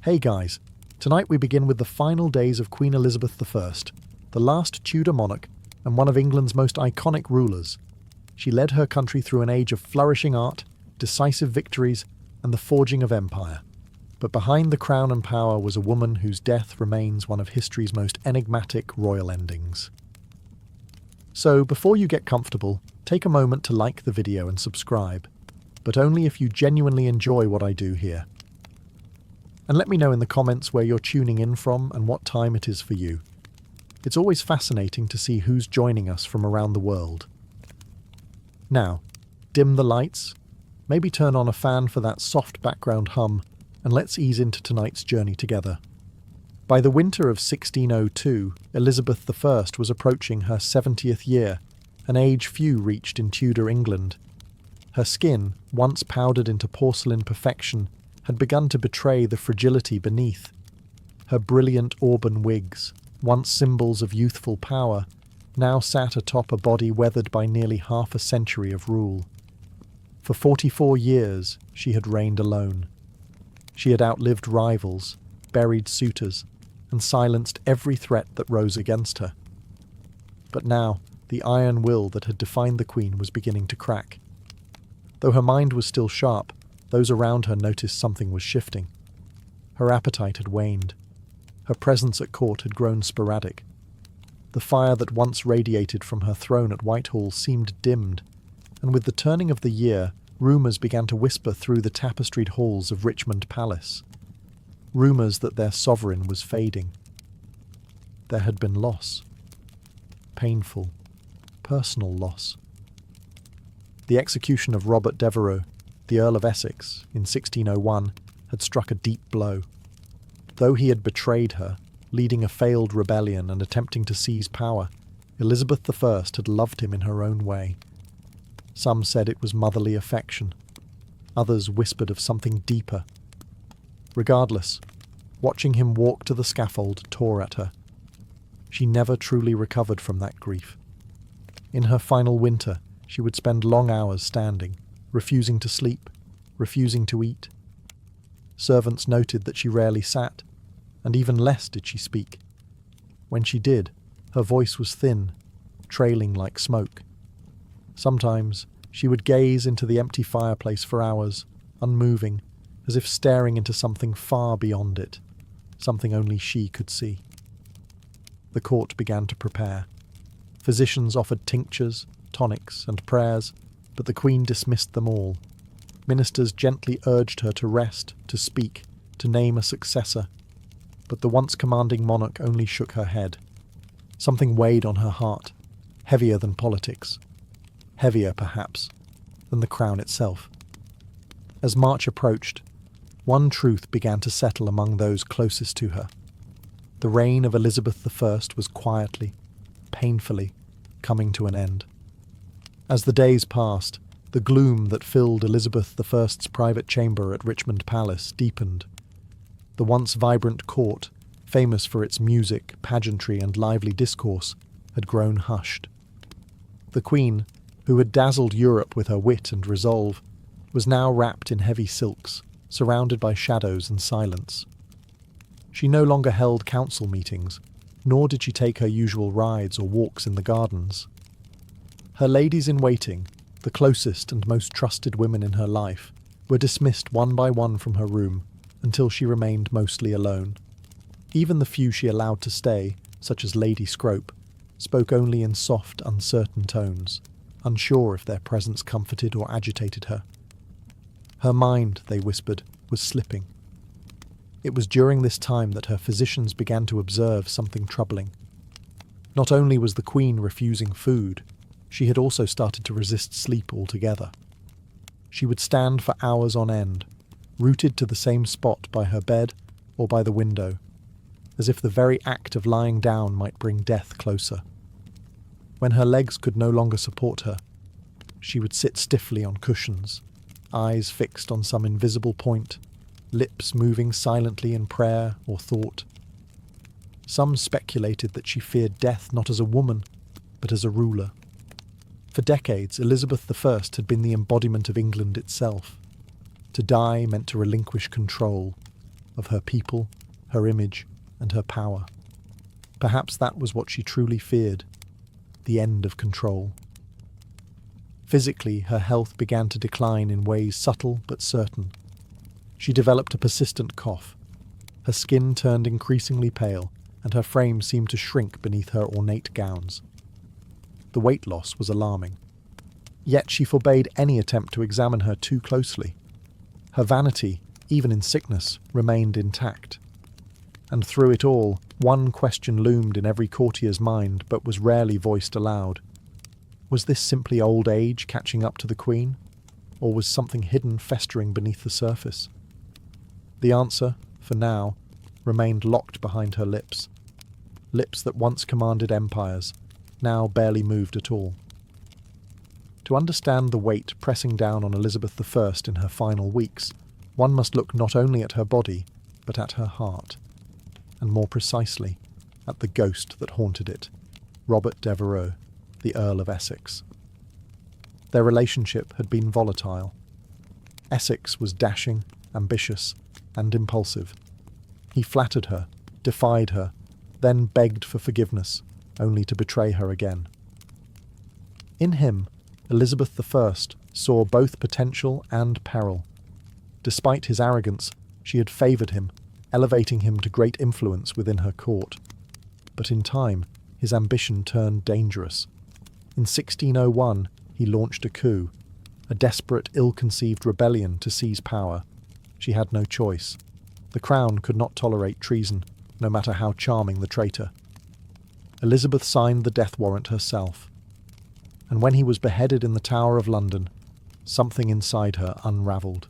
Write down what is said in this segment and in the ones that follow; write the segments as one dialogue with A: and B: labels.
A: Hey guys, tonight we begin with the final days of Queen Elizabeth I, the last Tudor monarch and one of England's most iconic rulers. She led her country through an age of flourishing art, decisive victories, and the forging of empire. But behind the crown and power was a woman whose death remains one of history's most enigmatic royal endings. So, before you get comfortable, take a moment to like the video and subscribe, but only if you genuinely enjoy what I do here. And let me know in the comments where you're tuning in from and what time it is for you. It's always fascinating to see who's joining us from around the world. Now, dim the lights, maybe turn on a fan for that soft background hum, and let's ease into tonight's journey together. By the winter of 1602, Elizabeth I was approaching her 70th year, an age few reached in Tudor England. Her skin, once powdered into porcelain perfection, had begun to betray the fragility beneath. Her brilliant auburn wigs, once symbols of youthful power, now sat atop a body weathered by nearly half a century of rule. For 44 years, she had reigned alone. She had outlived rivals, buried suitors, and silenced every threat that rose against her. But now, the iron will that had defined the Queen was beginning to crack. Though her mind was still sharp, those around her noticed something was shifting. Her appetite had waned. Her presence at court had grown sporadic. The fire that once radiated from her throne at Whitehall seemed dimmed, and with the turning of the year, rumours began to whisper through the tapestried halls of Richmond Palace. Rumours that their sovereign was fading. There had been loss. Painful, personal loss. The execution of Robert Devereux, the Earl of Essex, in 1601, had struck a deep blow. Though he had betrayed her, leading a failed rebellion and attempting to seize power, Elizabeth I had loved him in her own way. Some said it was motherly affection. Others whispered of something deeper. Regardless, watching him walk to the scaffold tore at her. She never truly recovered from that grief. In her final winter, she would spend long hours standing, refusing to sleep, refusing to eat. Servants noted that she rarely sat, and even less did she speak. When she did, her voice was thin, trailing like smoke. Sometimes she would gaze into the empty fireplace for hours, unmoving, as if staring into something far beyond it, something only she could see. The court began to prepare. Physicians offered tinctures, tonics, and prayers, but the Queen dismissed them all. Ministers gently urged her to rest, to speak, to name a successor, but the once commanding monarch only shook her head. Something weighed on her heart, heavier than politics. Heavier, perhaps, than the crown itself. As March approached, one truth began to settle among those closest to her. The reign of Elizabeth I was quietly, painfully, coming to an end. As the days passed, the gloom that filled Elizabeth I's private chamber at Richmond Palace deepened. The once vibrant court, famous for its music, pageantry, and lively discourse, had grown hushed. The Queen, who had dazzled Europe with her wit and resolve, was now wrapped in heavy silks, surrounded by shadows and silence. She no longer held council meetings, nor did she take her usual rides or walks in the gardens. Her ladies-in-waiting, the closest and most trusted women in her life, were dismissed one by one from her room until she remained mostly alone. Even the few she allowed to stay, such as Lady Scrope, spoke only in soft, uncertain tones, unsure if their presence comforted or agitated her. Her mind, they whispered, was slipping. It was during this time that her physicians began to observe something troubling. Not only was the Queen refusing food, she had also started to resist sleep altogether. She would stand for hours on end, rooted to the same spot by her bed or by the window, as if the very act of lying down might bring death closer. When her legs could no longer support her, she would sit stiffly on cushions, eyes fixed on some invisible point, lips moving silently in prayer or thought. Some speculated that she feared death not as a woman, but as a ruler. For decades, Elizabeth I had been the embodiment of England itself. To die meant to relinquish control. of her people, her image, and her power. Perhaps that was what she truly feared, the end of control. Physically, her health began to decline in ways subtle but certain. She developed a persistent cough. Her skin turned increasingly pale, and her frame seemed to shrink beneath her ornate gowns. The weight loss was alarming. Yet she forbade any attempt to examine her too closely. Her vanity, even in sickness, remained intact. And through it all, one question loomed in every courtier's mind but was rarely voiced aloud. Was this simply old age catching up to the Queen? Or was something hidden festering beneath the surface? The answer, for now, remained locked behind her lips. Lips that once commanded empires, now barely moved at all. To understand the weight pressing down on Elizabeth I in her final weeks, one must look not only at her body, but at her heart, and more precisely, at the ghost that haunted it, Robert Devereux, the Earl of Essex. Their relationship had been volatile. Essex was dashing, ambitious, and impulsive. He flattered her, defied her, then begged for forgiveness, only to betray her again. In him, Elizabeth I saw both potential and peril. Despite his arrogance, she had favoured him, elevating him to great influence within her court. But in time, his ambition turned dangerous. In 1601, he launched a coup, a desperate, ill-conceived rebellion to seize power. She had no choice. The crown could not tolerate treason, no matter how charming the traitor. Elizabeth signed the death warrant herself. And when he was beheaded in the Tower of London, something inside her unravelled.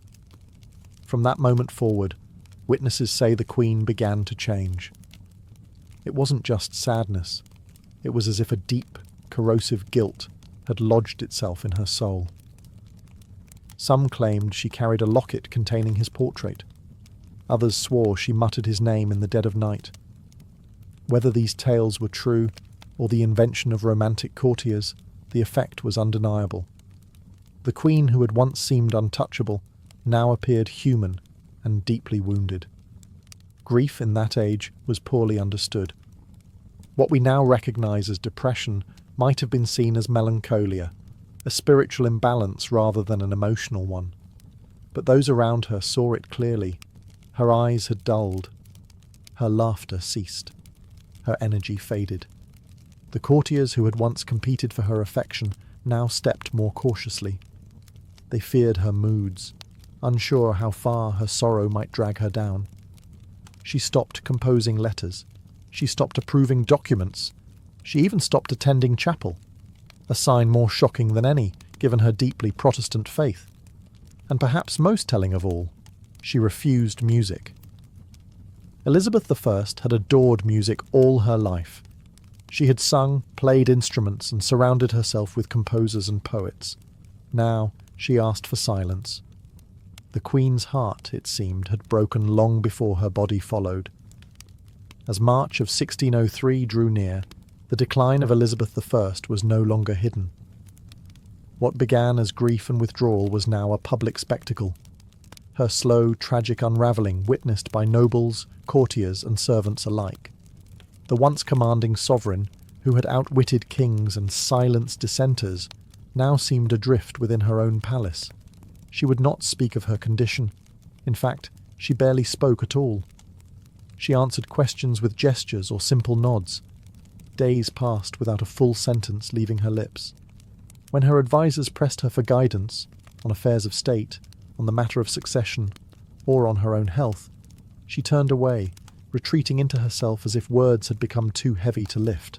A: From that moment forward, witnesses say the Queen began to change. It wasn't just sadness. It was as if a deep, corrosive guilt had lodged itself in her soul. Some claimed she carried a locket containing his portrait. Others swore she muttered his name in the dead of night. Whether these tales were true, or the invention of romantic courtiers, the effect was undeniable. The Queen who had once seemed untouchable now appeared human and deeply wounded. Grief in that age was poorly understood. What we now recognise as depression might have been seen as melancholia, a spiritual imbalance rather than an emotional one. But those around her saw it clearly. Her eyes had dulled. Her laughter ceased. Her energy faded. The courtiers who had once competed for her affection now stepped more cautiously. They feared her moods, unsure how far her sorrow might drag her down. She stopped composing letters. She stopped approving documents. She even stopped attending chapel, a sign more shocking than any, given her deeply Protestant faith. And perhaps most telling of all, she refused music. Elizabeth I had adored music all her life. She had sung, played instruments, and surrounded herself with composers and poets. Now she asked for silence. The Queen's heart, it seemed, had broken long before her body followed. As March of 1603 drew near, the decline of Elizabeth I was no longer hidden. What began as grief and withdrawal was now a public spectacle. Her slow, tragic unravelling witnessed by nobles, courtiers, and servants alike. The once commanding sovereign, who had outwitted kings and silenced dissenters, now seemed adrift within her own palace. She would not speak of her condition. In fact, she barely spoke at all. She answered questions with gestures or simple nods. Days passed without a full sentence leaving her lips. When her advisers pressed her for guidance, on affairs of state, on the matter of succession, or on her own health, she turned away, retreating into herself as if words had become too heavy to lift.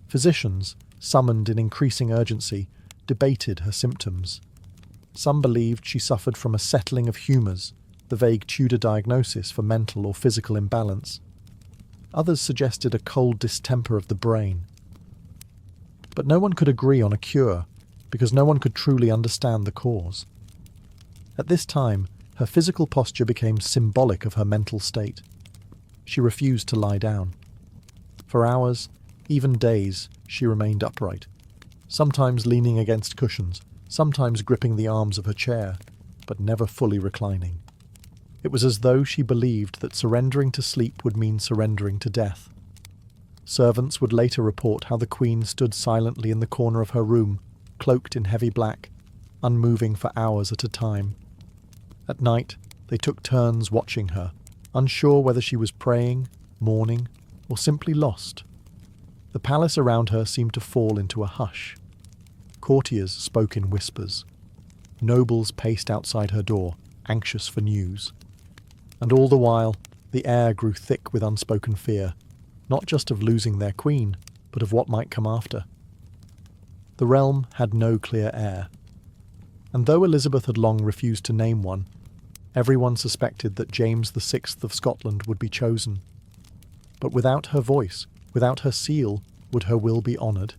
A: Physicians, summoned in increasing urgency, debated her symptoms. Some believed she suffered from a settling of humours, the vague Tudor diagnosis for mental or physical imbalance. Others suggested a cold distemper of the brain. But no one could agree on a cure, because no one could truly understand the cause. At this time, her physical posture became symbolic of her mental state. She refused to lie down. For hours, even days, she remained upright, sometimes leaning against cushions, sometimes gripping the arms of her chair, but never fully reclining. It was as though she believed that surrendering to sleep would mean surrendering to death. Servants would later report how the Queen stood silently in the corner of her room, cloaked in heavy black, unmoving for hours at a time. At night, they took turns watching her, unsure whether she was praying, mourning, or simply lost. The palace around her seemed to fall into a hush. Courtiers spoke in whispers. Nobles paced outside her door, anxious for news. And all the while, the air grew thick with unspoken fear, not just of losing their queen, but of what might come after. The realm had no clear heir. And though Elizabeth had long refused to name one, everyone suspected that James VI of Scotland would be chosen. But without her voice, without her seal, would her will be honoured?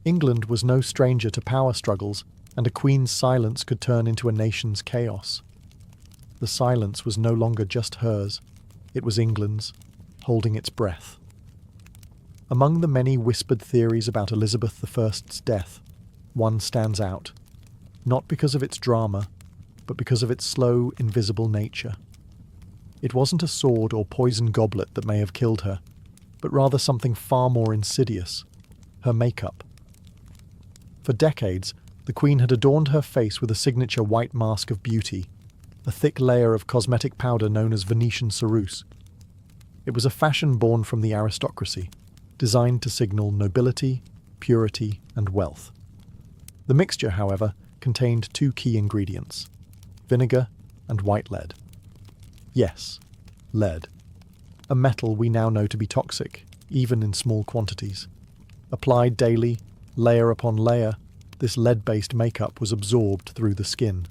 A: England was no stranger to power struggles, and a queen's silence could turn into a nation's chaos. The silence was no longer just hers, it was England's, holding its breath. Among the many whispered theories about Elizabeth I's death, one stands out, not because of its drama, but because of its slow, invisible nature. It wasn't a sword or poison goblet that may have killed her, but rather something far more insidious, her makeup. For decades, the Queen had adorned her face with a signature white mask of beauty, a thick layer of cosmetic powder known as Venetian ceruse. It was a fashion born from the aristocracy, designed to signal nobility, purity, and wealth. The mixture, however, contained two key ingredients: vinegar and white lead. Yes, lead. A metal we now know to be toxic, even in small quantities. Applied daily, layer upon layer, this lead-based makeup was absorbed through the skin.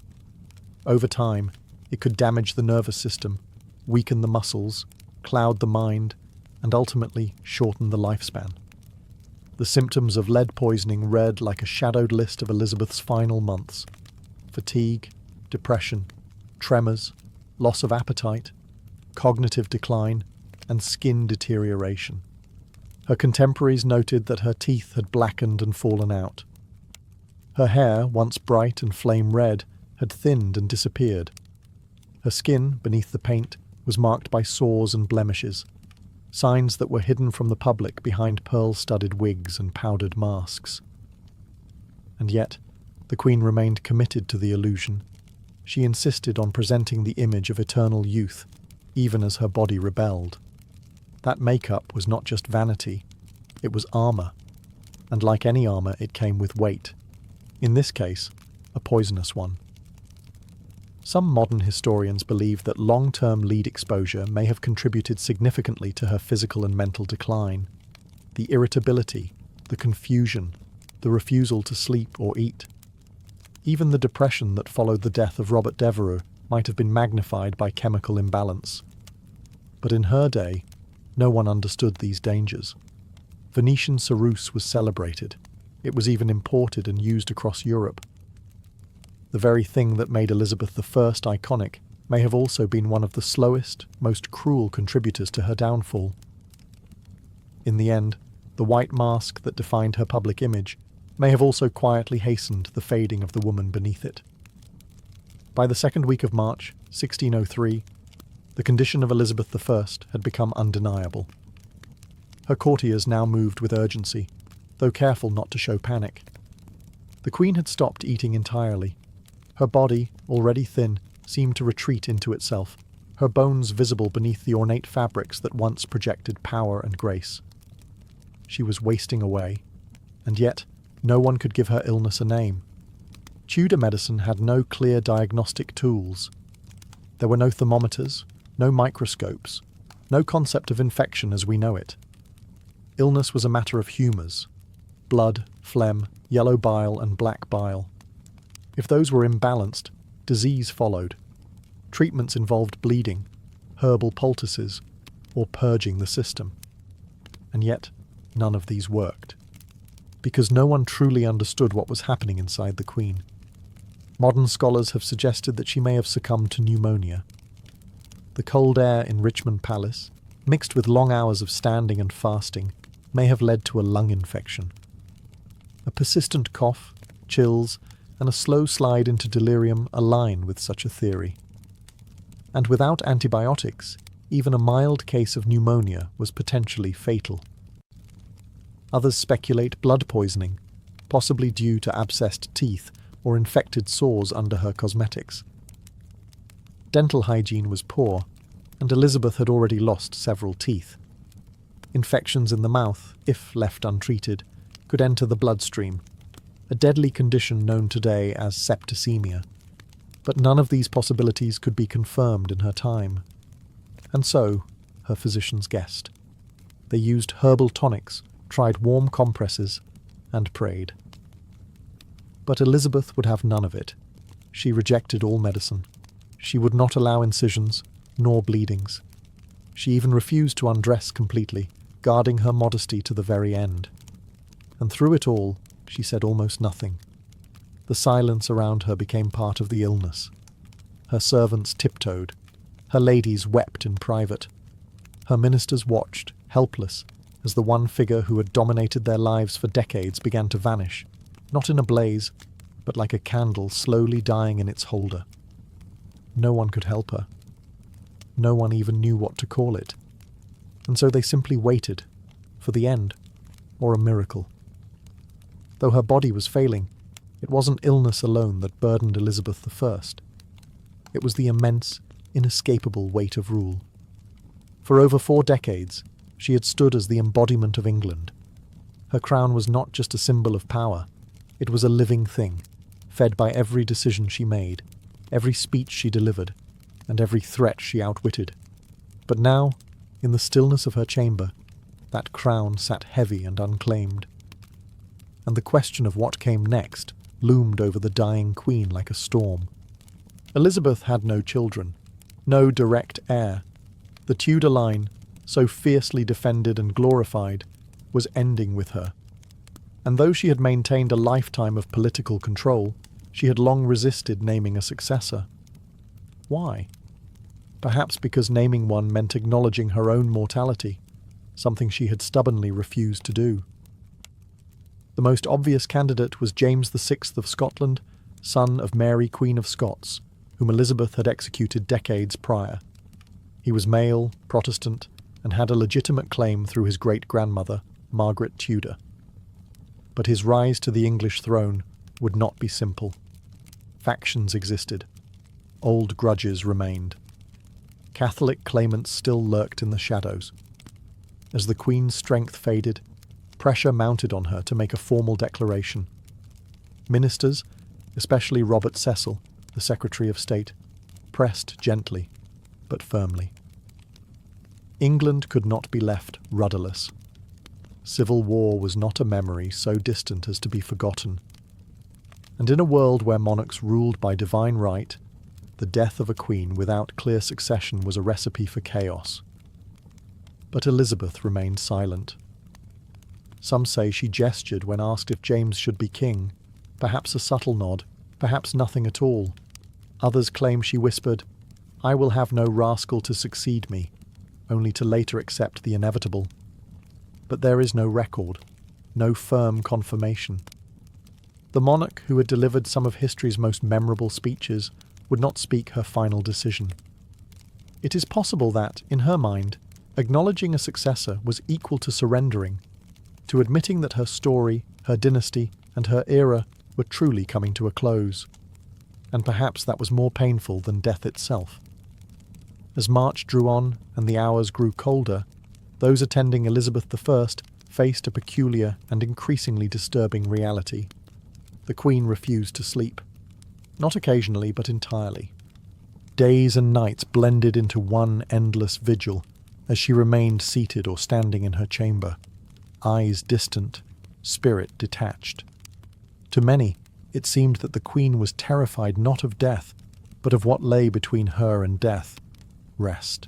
A: Over time, it could damage the nervous system, weaken the muscles, cloud the mind, and ultimately shorten the lifespan. The symptoms of lead poisoning read like a shadowed list of Elizabeth's final months: fatigue, depression, tremors, loss of appetite, cognitive decline, and skin deterioration. Her contemporaries noted that her teeth had blackened and fallen out. Her hair, once bright and flame red, had thinned and disappeared. Her skin, beneath the paint, was marked by sores and blemishes, signs that were hidden from the public behind pearl-studded wigs and powdered masks. And yet, the Queen remained committed to the illusion. She insisted on presenting the image of eternal youth, even as her body rebelled. That makeup was not just vanity, it was armour, and like any armour it came with weight. In this case, a poisonous one. Some modern historians believe that long-term lead exposure may have contributed significantly to her physical and mental decline. The irritability, the confusion, the refusal to sleep or eat. Even the depression that followed the death of Robert Devereux might have been magnified by chemical imbalance. But in her day, no one understood these dangers. Venetian ceruse was celebrated. It was even imported and used across Europe. The very thing that made Elizabeth I iconic may have also been one of the slowest, most cruel contributors to her downfall. In the end, the white mask that defined her public image may have also quietly hastened the fading of the woman beneath it. By the second week of March, 1603, the condition of Elizabeth I had become undeniable. Her courtiers now moved with urgency, though careful not to show panic. The Queen had stopped eating entirely. Her body, already thin, seemed to retreat into itself, her bones visible beneath the ornate fabrics that once projected power and grace. She was wasting away, and yet no one could give her illness a name. Tudor medicine had no clear diagnostic tools. There were no thermometers, no microscopes, no concept of infection as we know it. Illness was a matter of humours: blood, phlegm, yellow bile, and black bile. If those were imbalanced, disease followed. Treatments involved bleeding, herbal poultices, or purging the system. And yet, none of these worked, because no one truly understood what was happening inside the Queen. Modern scholars have suggested that she may have succumbed to pneumonia. The cold air in Richmond Palace, mixed with long hours of standing and fasting, may have led to a lung infection. A persistent cough, chills, and a slow slide into delirium align with such a theory. And without antibiotics, even a mild case of pneumonia was potentially fatal. Others speculate blood poisoning, possibly due to abscessed teeth or infected sores under her cosmetics. Dental hygiene was poor, and Elizabeth had already lost several teeth. Infections in the mouth, if left untreated, could enter the bloodstream, a deadly condition known today as septicemia. But none of these possibilities could be confirmed in her time. And so, her physicians guessed. They used herbal tonics, tried warm compresses, and prayed. But Elizabeth would have none of it. She rejected all medicine. She would not allow incisions, nor bleedings. She even refused to undress completely, guarding her modesty to the very end. And through it all, she said almost nothing. The silence around her became part of the illness. Her servants tiptoed. Her ladies wept in private. Her ministers watched, helpless, as the one figure who had dominated their lives for decades began to vanish, not in a blaze, but like a candle slowly dying in its holder. No one could help her. No one even knew what to call it. And so they simply waited for the end, or a miracle. Though her body was failing, it wasn't illness alone that burdened Elizabeth I. It was the immense, inescapable weight of rule. For over 4 decades, she had stood as the embodiment of England. Her crown was not just a symbol of power, it was a living thing, fed by every decision she made, every speech she delivered, and every threat she outwitted. But now, in the stillness of her chamber, that crown sat heavy and unclaimed. And the question of what came next loomed over the dying queen like a storm. Elizabeth had no children, no direct heir. The Tudor line, so fiercely defended and glorified, was ending with her. And though she had maintained a lifetime of political control, she had long resisted naming a successor. Why? Perhaps because naming one meant acknowledging her own mortality, something she had stubbornly refused to do. The most obvious candidate was James VI of Scotland, son of Mary, Queen of Scots, whom Elizabeth had executed decades prior. He was male, Protestant, and had a legitimate claim through his great-grandmother, Margaret Tudor. But his rise to the English throne would not be simple. Factions existed. Old grudges remained. Catholic claimants still lurked in the shadows. As the Queen's strength faded, pressure mounted on her to make a formal declaration. Ministers, especially Robert Cecil, the Secretary of State, pressed gently, but firmly. England could not be left rudderless. Civil war was not a memory so distant as to be forgotten. And in a world where monarchs ruled by divine right, the death of a queen without clear succession was a recipe for chaos. But Elizabeth remained silent. Some say she gestured when asked if James should be king, perhaps a subtle nod, perhaps nothing at all. Others claim she whispered, "I will have no rascal to succeed me," only to later accept the inevitable. But there is no record, no firm confirmation. The monarch who had delivered some of history's most memorable speeches would not speak her final decision. It is possible that, in her mind, acknowledging a successor was equal to surrendering, to admitting that her story, her dynasty, and her era were truly coming to a close. And perhaps that was more painful than death itself. As March drew on and the hours grew colder, those attending Elizabeth I faced a peculiar and increasingly disturbing reality. The Queen refused to sleep. Not occasionally, but entirely. Days and nights blended into one endless vigil as she remained seated or standing in her chamber, eyes distant, spirit detached. To many, it seemed that the Queen was terrified not of death, but of what lay between her and death: rest.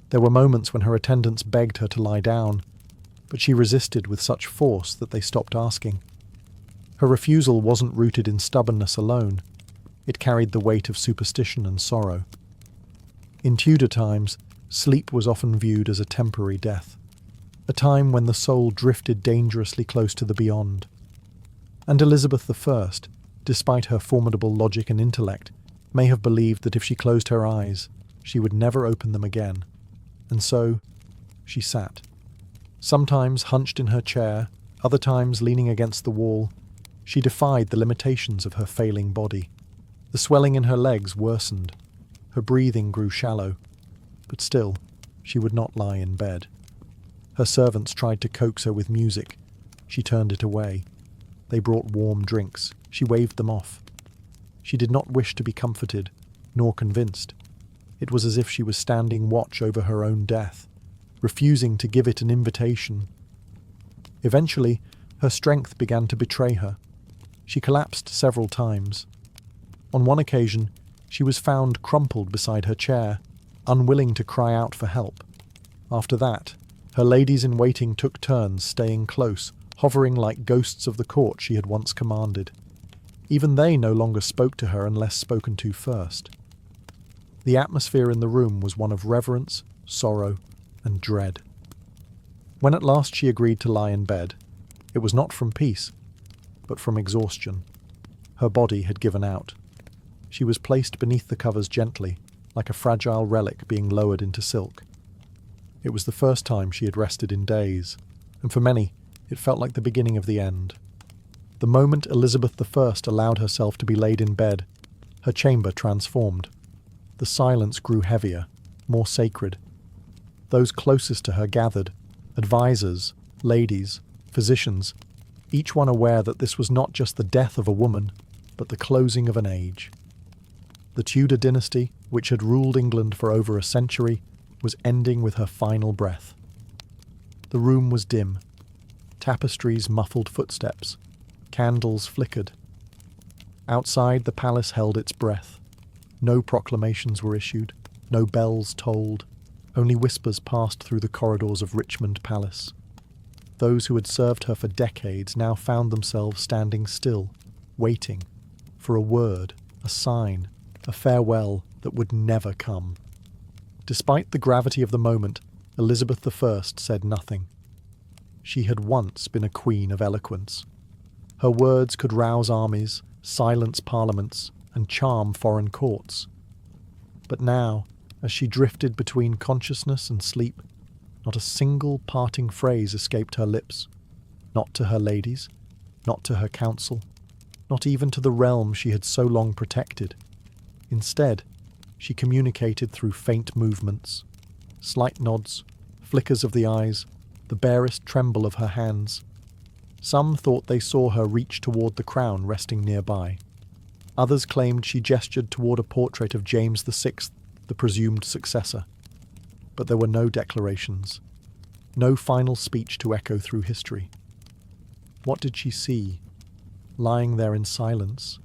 A: There were moments when her attendants begged her to lie down, but she resisted with such force that they stopped asking. Her refusal wasn't rooted in stubbornness alone. It carried the weight of superstition and sorrow. In Tudor times, sleep was often viewed as a temporary death, a time when the soul drifted dangerously close to the beyond. And Elizabeth I, despite her formidable logic and intellect, may have believed that if she closed her eyes, She would never open them again. And so, she sat. Sometimes hunched in her chair, other times leaning against the wall, she defied the limitations of her failing body. The swelling in her legs worsened. Her breathing grew shallow. But still, she would not lie in bed. Her servants tried to coax her with music. She turned it away. They brought warm drinks. She waved them off. She did not wish to be comforted, nor convinced. It was as if she was standing watch over her own death, refusing to give it an invitation. Eventually, her strength began to betray her. She collapsed several times. On one occasion, she was found crumpled beside her chair, unwilling to cry out for help. After that, her ladies-in-waiting took turns staying close, hovering like ghosts of the court she had once commanded. Even they no longer spoke to her unless spoken to first. The atmosphere in the room was one of reverence, sorrow, and dread. When at last she agreed to lie in bed, it was not from peace, but from exhaustion. Her body had given out. She was placed beneath the covers gently, like a fragile relic being lowered into silk. It was the first time she had rested in days, and for many, it felt like the beginning of the end. The moment Elizabeth I allowed herself to be laid in bed, her chamber transformed. The silence grew heavier, more sacred. Those closest to her gathered, advisors, ladies, physicians, each one aware that this was not just the death of a woman, but the closing of an age. The Tudor dynasty, which had ruled England for over a century, was ending with her final breath. The room was dim. Tapestries muffled footsteps. Candles flickered. Outside, the palace held its breath. No proclamations were issued, no bells tolled, only whispers passed through the corridors of Richmond Palace. Those who had served her for decades now found themselves standing still, waiting for a word, a sign, a farewell that would never come. Despite the gravity of the moment, Elizabeth I said nothing. She had once been a queen of eloquence. Her words could rouse armies, silence parliaments, and charm foreign courts. But now, as she drifted between consciousness and sleep, not a single parting phrase escaped her lips. Not to her ladies, not to her council, not even to the realm she had so long protected. Instead, she communicated through faint movements, slight nods, flickers of the eyes, the barest tremble of her hands. Some thought they saw her reach toward the crown resting nearby. Others claimed she gestured toward a portrait of James VI, the presumed successor. But there were no declarations, no final speech to echo through history. What did she see, lying there in silence?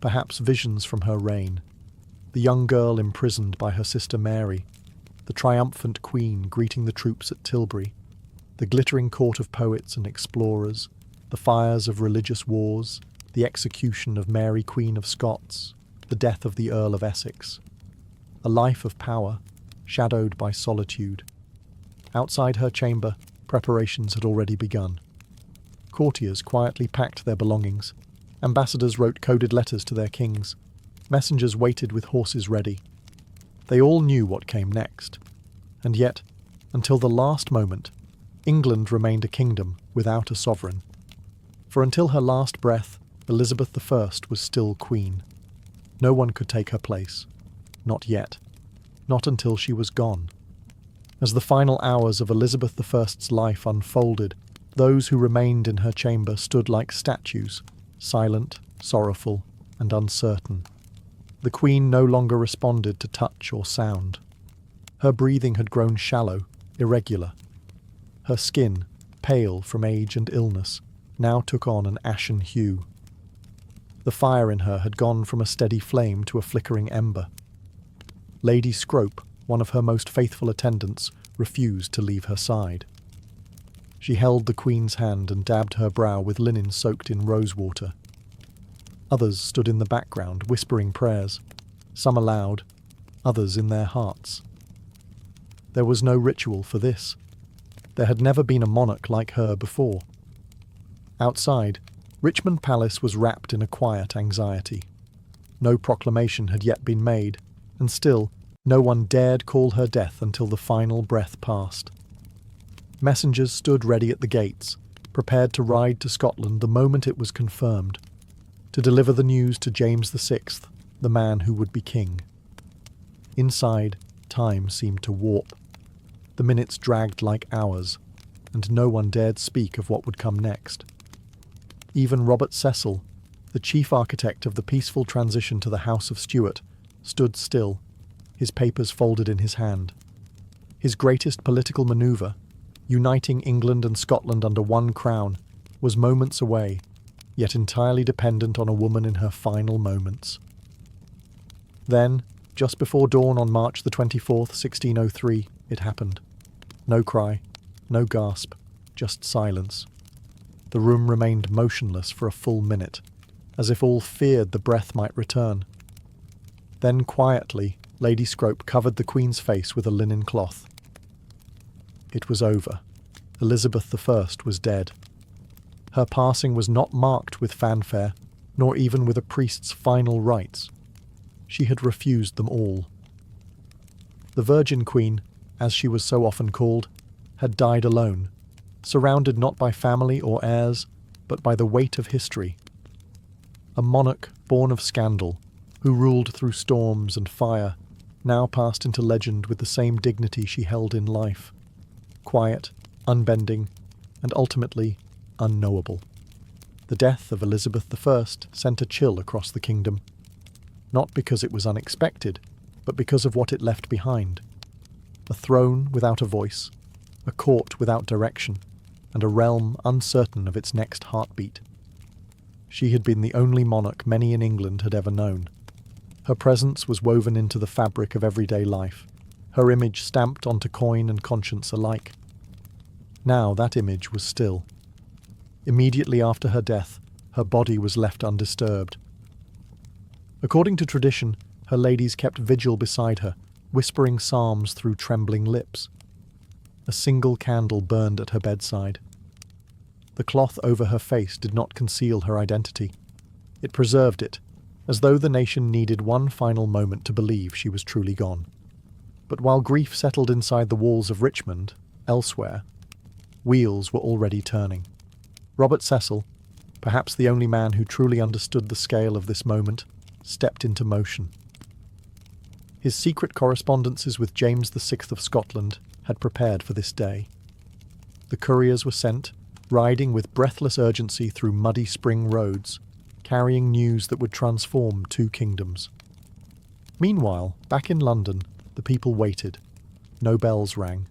A: Perhaps visions from her reign, the young girl imprisoned by her sister Mary, the triumphant queen greeting the troops at Tilbury, the glittering court of poets and explorers, the fires of religious wars, the execution of Mary Queen of Scots, the death of the Earl of Essex. A life of power, shadowed by solitude. Outside her chamber, preparations had already begun. Courtiers quietly packed their belongings. Ambassadors wrote coded letters to their kings. Messengers waited with horses ready. They all knew what came next. And yet, until the last moment, England remained a kingdom without a sovereign. For until her last breath, Elizabeth I was still queen. No one could take her place. Not yet. Not until she was gone. As the final hours of Elizabeth I's life unfolded, those who remained in her chamber stood like statues, silent, sorrowful, and uncertain. The queen no longer responded to touch or sound. Her breathing had grown shallow, irregular. Her skin, pale from age and illness, now took on an ashen hue. The fire in her had gone from a steady flame to a flickering ember. Lady Scrope, one of her most faithful attendants, refused to leave her side. She held the queen's hand and dabbed her brow with linen soaked in rosewater. Others stood in the background, whispering prayers, some aloud, others in their hearts. There was no ritual for this. There had never been a monarch like her before. Outside, Richmond Palace was wrapped in a quiet anxiety. No proclamation had yet been made, and still, No one dared call her death until the final breath passed. Messengers stood ready at the gates, prepared to ride to Scotland the moment it was confirmed, to deliver the news to James VI, the man who would be king. Inside, time seemed to warp. The minutes dragged like hours, and no one dared speak of what would come next. Even Robert Cecil, the chief architect of the peaceful transition to the House of Stuart, stood still, his papers folded in his hand. His greatest political manoeuvre, uniting England and Scotland under one crown, was moments away, yet entirely dependent on a woman in her final moments. Then, just before dawn on March the 24th, 1603, it happened. No cry, no gasp, just silence. The room remained motionless for a full minute, as if all feared the breath might return. Then quietly, Lady Scrope covered the Queen's face with a linen cloth. It was over. Elizabeth I was dead. Her passing was not marked with fanfare, nor even with a priest's final rites. She had refused them all. The Virgin Queen, as she was so often called, had died alone, surrounded not by family or heirs, but by the weight of history. A monarch born of scandal, who ruled through storms and fire, now passed into legend with the same dignity she held in life. Quiet, unbending, and ultimately unknowable. The death of Elizabeth I sent a chill across the kingdom, not because it was unexpected, but because of what it left behind. A throne without a voice, a court without direction, and a realm uncertain of its next heartbeat. She had been the only monarch many in England had ever known. Her presence was woven into the fabric of everyday life, her image stamped onto coin and conscience alike. Now that image was still. Immediately after her death, her body was left undisturbed. According to tradition, her ladies kept vigil beside her, whispering psalms through trembling lips. A single candle burned at her bedside. The cloth over her face did not conceal her identity. It preserved it, as though the nation needed one final moment to believe she was truly gone. But while grief settled inside the walls of Richmond, elsewhere, wheels were already turning. Robert Cecil, perhaps the only man who truly understood the scale of this moment, stepped into motion. His secret correspondences with James VI of Scotland had prepared for this day. The couriers were sent, riding with breathless urgency through muddy spring roads, carrying news that would transform two kingdoms. Meanwhile, back in London, the people waited. No bells rang.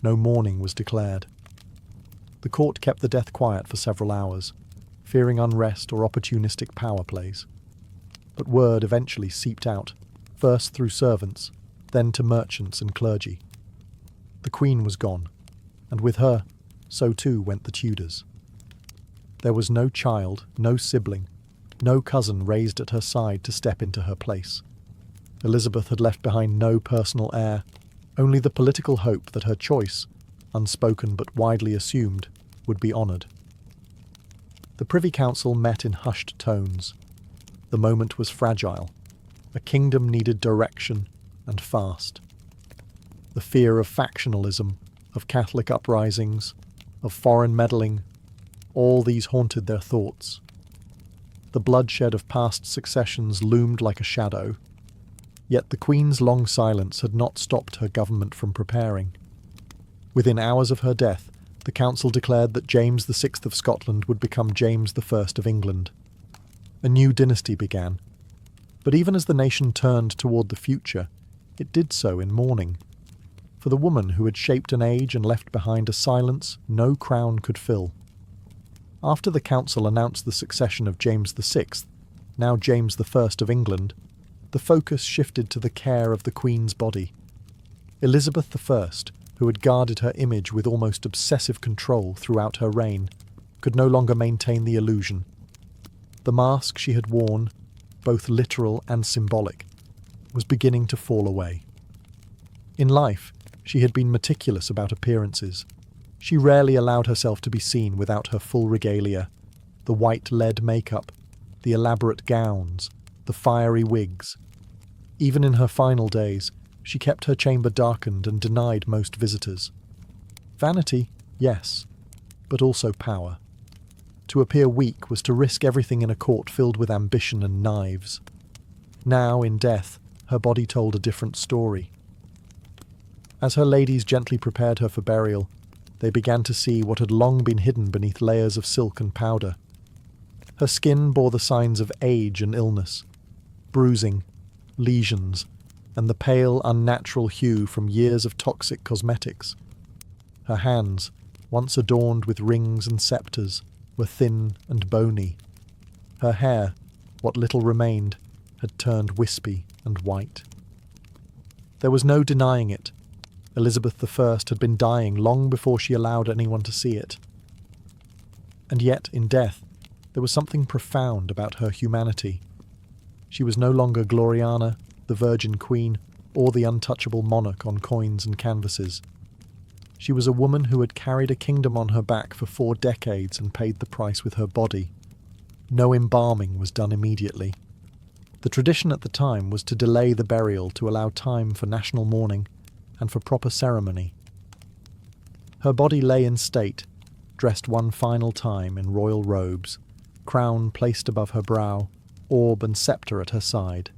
A: No mourning was declared. The court kept the death quiet for several hours, fearing unrest or opportunistic power plays. But word eventually seeped out, first through servants, then to merchants and clergy. The Queen was gone, and with her, so too went the Tudors. There was no child, no sibling, no cousin raised at her side to step into her place. Elizabeth had left behind no personal heir, only the political hope that her choice, unspoken but widely assumed, would be honoured. The Privy Council met in hushed tones. The moment was fragile. A kingdom needed direction, and fast. The fear of factionalism, of Catholic uprisings, of foreign meddling, all these haunted their thoughts. The bloodshed of past successions loomed like a shadow, yet the Queen's long silence had not stopped her government from preparing. Within hours of her death, the Council declared that James VI of Scotland would become James I of England. A new dynasty began, but even as the nation turned toward the future, it did so in mourning. For the woman who had shaped an age and left behind a silence no crown could fill. After the Council announced the succession of James VI, now James I of England, the focus shifted to the care of the Queen's body. Elizabeth I, who had guarded her image with almost obsessive control throughout her reign, could no longer maintain the illusion. The mask she had worn, both literal and symbolic, was beginning to fall away. In life, she had been meticulous about appearances. She rarely allowed herself to be seen without her full regalia, the white lead makeup, the elaborate gowns, the fiery wigs. Even in her final days, She kept her chamber darkened and denied most visitors. Vanity, yes, but also power. To appear weak was to risk everything in a court filled with ambition and knives. Now, in death, her body told a different story. As her ladies gently prepared her for burial, they began to see what had long been hidden beneath layers of silk and powder. Her skin bore the signs of age and illness, bruising, lesions, and the pale, unnatural hue from years of toxic cosmetics. Her hands, once adorned with rings and sceptres, were thin and bony. Her hair, what little remained, had turned wispy and white. There was no denying it. Elizabeth I had been dying long before she allowed anyone to see it. And yet, in death, there was something profound about her humanity. She was no longer Gloriana, the Virgin Queen, or the untouchable monarch on coins and canvases. She was a woman who had carried a kingdom on her back for 4 decades and paid the price with her body. No embalming was done immediately. The tradition at the time was to delay the burial to allow time for national mourning and for proper ceremony. Her body lay in state, dressed one final time in royal robes, crown placed above her brow, orb and sceptre at her side.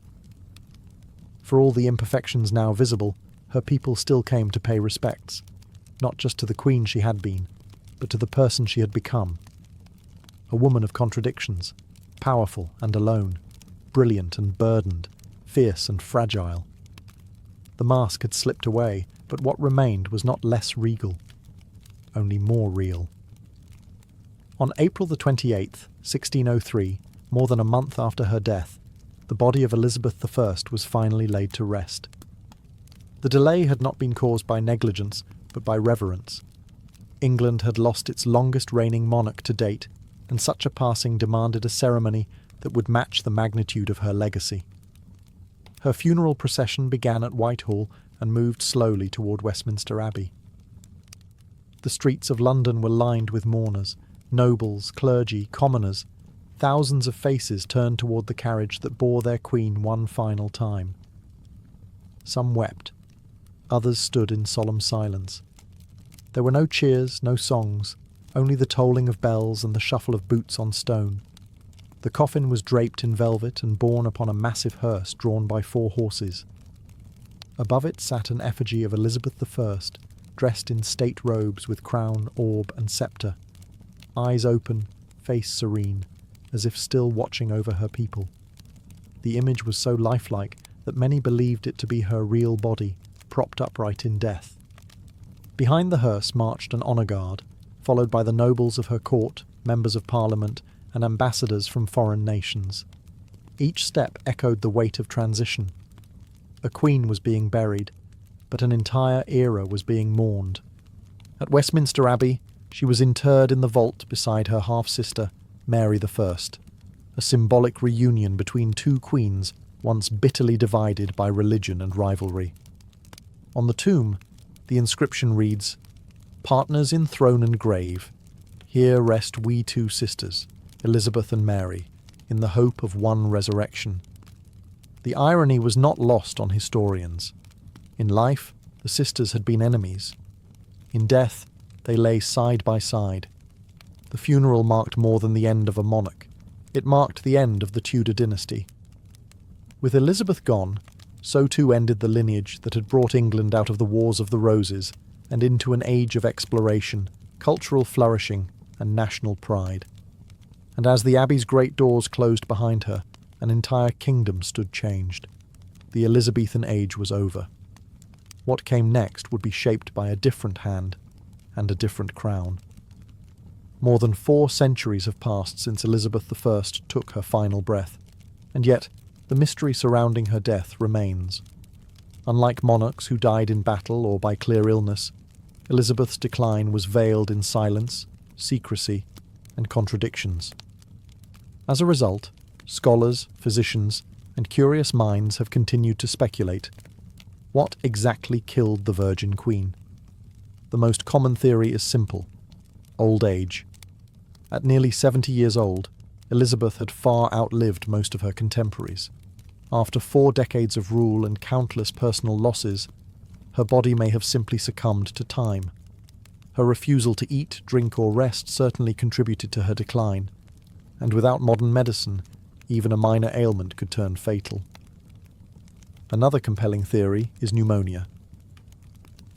A: For all the imperfections now visible, her people still came to pay respects, not just to the queen she had been, but to the person she had become. A woman of contradictions, powerful and alone, brilliant and burdened, fierce and fragile. The mask had slipped away, but what remained was not less regal, only more real. On April the 28th, 1603, more than a month after her death, the body of Elizabeth I was finally laid to rest. The delay had not been caused by negligence, but by reverence. England had lost its longest reigning monarch to date, and such a passing demanded a ceremony that would match the magnitude of her legacy. Her funeral procession began at Whitehall and moved slowly toward Westminster Abbey. The streets of London were lined with mourners, nobles, clergy, commoners. Thousands of faces turned toward the carriage that bore their queen one final time. Some wept. Others stood in solemn silence. There were no cheers, no songs, only the tolling of bells and the shuffle of boots on stone. The coffin was draped in velvet and borne upon a massive hearse drawn by 4 horses. Above it sat an effigy of Elizabeth I, dressed in state robes with crown, orb and sceptre, eyes open, face serene, as if still watching over her people. The image was so lifelike that many believed it to be her real body, propped upright in death. Behind the hearse marched an honour guard, followed by the nobles of her court, members of Parliament, and ambassadors from foreign nations. Each step echoed the weight of transition. A queen was being buried, but an entire era was being mourned. At Westminster Abbey, she was interred in the vault beside her half-sister, Mary I, a symbolic reunion between 2 queens once bitterly divided by religion and rivalry. On the tomb, the inscription reads, "Partners in throne and grave, here rest we 2 sisters, Elizabeth and Mary, in the hope of one resurrection." The irony was not lost on historians. In life, the sisters had been enemies. In death, they lay side by side. The funeral marked more than the end of a monarch. It marked the end of the Tudor dynasty. With Elizabeth gone, so too ended the lineage that had brought England out of the Wars of the Roses and into an age of exploration, cultural flourishing, and national pride. And as the Abbey's great doors closed behind her, an entire kingdom stood changed. The Elizabethan age was over. What came next would be shaped by a different hand and a different crown. More than 4 centuries have passed since Elizabeth I took her final breath, and yet the mystery surrounding her death remains. Unlike monarchs who died in battle or by clear illness, Elizabeth's decline was veiled in silence, secrecy, and contradictions. As a result, scholars, physicians, and curious minds have continued to speculate. What exactly killed the Virgin Queen? The most common theory is simple: old age. At nearly 70 years old, Elizabeth had far outlived most of her contemporaries. After 4 decades of rule and countless personal losses, her body may have simply succumbed to time. Her refusal to eat, drink, or rest certainly contributed to her decline, and without modern medicine, even a minor ailment could turn fatal. Another compelling theory is pneumonia.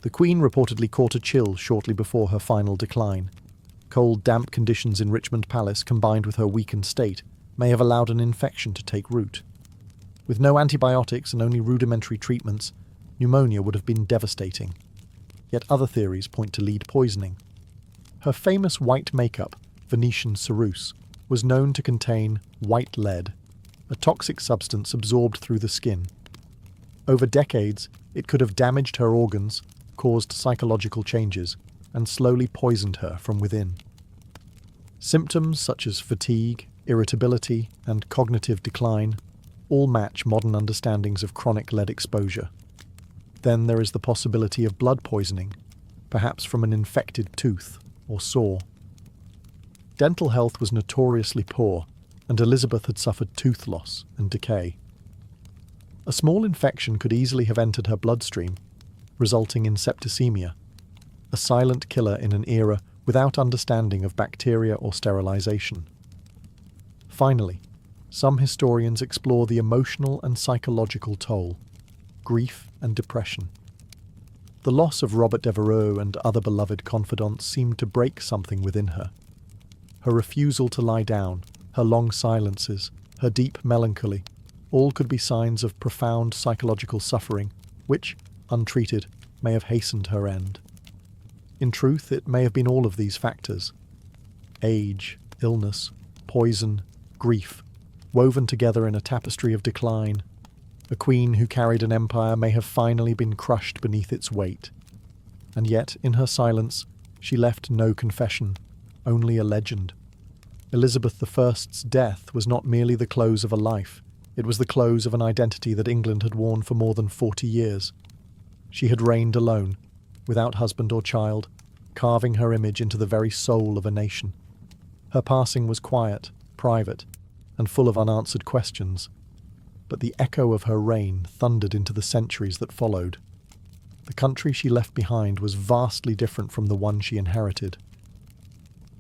A: The Queen reportedly caught a chill shortly before her final decline. Cold, damp conditions in Richmond Palace, combined with her weakened state, may have allowed an infection to take root. With no antibiotics and only rudimentary treatments, pneumonia would have been devastating. Yet other theories point to lead poisoning. Her famous white makeup, Venetian ceruse, was known to contain white lead, a toxic substance absorbed through the skin. Over decades, it could have damaged her organs, caused psychological changes, and slowly poisoned her from within. Symptoms such as fatigue, irritability, and cognitive decline all match modern understandings of chronic lead exposure. Then there is the possibility of blood poisoning, perhaps from an infected tooth or sore. Dental health was notoriously poor, and Elizabeth had suffered tooth loss and decay. A small infection could easily have entered her bloodstream, resulting in septicemia, a silent killer in an era without understanding of bacteria or sterilization. Finally, some historians explore the emotional and psychological toll, grief and depression. The loss of Robert Devereux and other beloved confidants seemed to break something within her. Her refusal to lie down, her long silences, her deep melancholy, all could be signs of profound psychological suffering, which, untreated, may have hastened her end. In truth, it may have been all of these factors: age, illness, poison, grief, woven together in a tapestry of decline. A queen who carried an empire may have finally been crushed beneath its weight. And yet, in her silence, she left no confession, only a legend. Elizabeth I's death was not merely the close of a life, it was the close of an identity that England had worn for more than 40 years. She had reigned alone, without husband or child, carving her image into the very soul of a nation. Her passing was quiet, private, and full of unanswered questions, but the echo of her reign thundered into the centuries that followed. The country she left behind was vastly different from the one she inherited.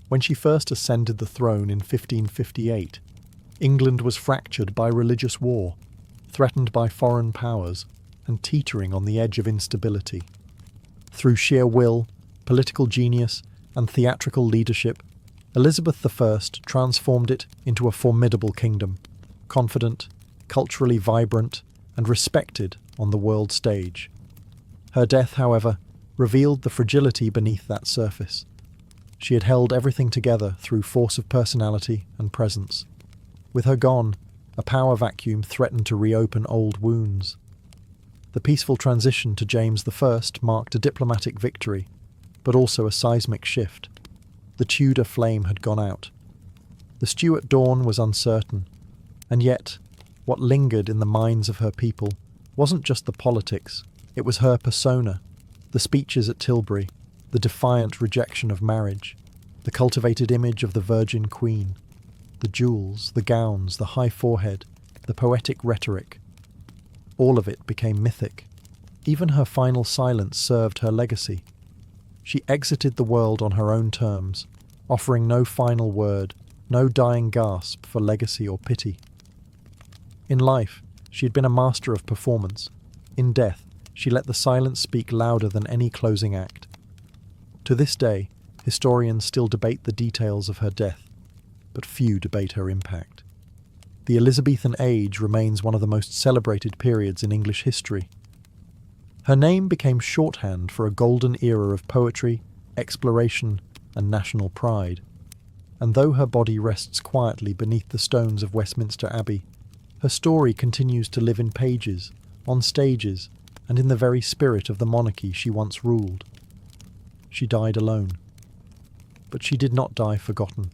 A: When she first ascended the throne in 1558, England was fractured by religious war, threatened by foreign powers, and teetering on the edge of instability. Through sheer will, political genius, and theatrical leadership, Elizabeth I transformed it into a formidable kingdom, confident, culturally vibrant, and respected on the world stage. Her death, however, revealed the fragility beneath that surface. She had held everything together through force of personality and presence. With her gone, a power vacuum threatened to reopen old wounds. The peaceful transition to James I marked a diplomatic victory, but also a seismic shift. The Tudor flame had gone out. The Stuart dawn was uncertain, and yet, what lingered in the minds of her people wasn't just the politics, it was her persona, the speeches at Tilbury, the defiant rejection of marriage, the cultivated image of the Virgin Queen, the jewels, the gowns, the high forehead, the poetic rhetoric. All of it became mythic. Even her final silence served her legacy. She exited the world on her own terms, offering no final word, no dying gasp for legacy or pity. In life, she had been a master of performance. In death, she let the silence speak louder than any closing act. To this day, historians still debate the details of her death, but few debate her impact. The Elizabethan age remains one of the most celebrated periods in English history. Her name became shorthand for a golden era of poetry, exploration, and national pride. And though her body rests quietly beneath the stones of Westminster Abbey, her story continues to live in pages, on stages, and in the very spirit of the monarchy she once ruled. She died alone. But she did not die forgotten.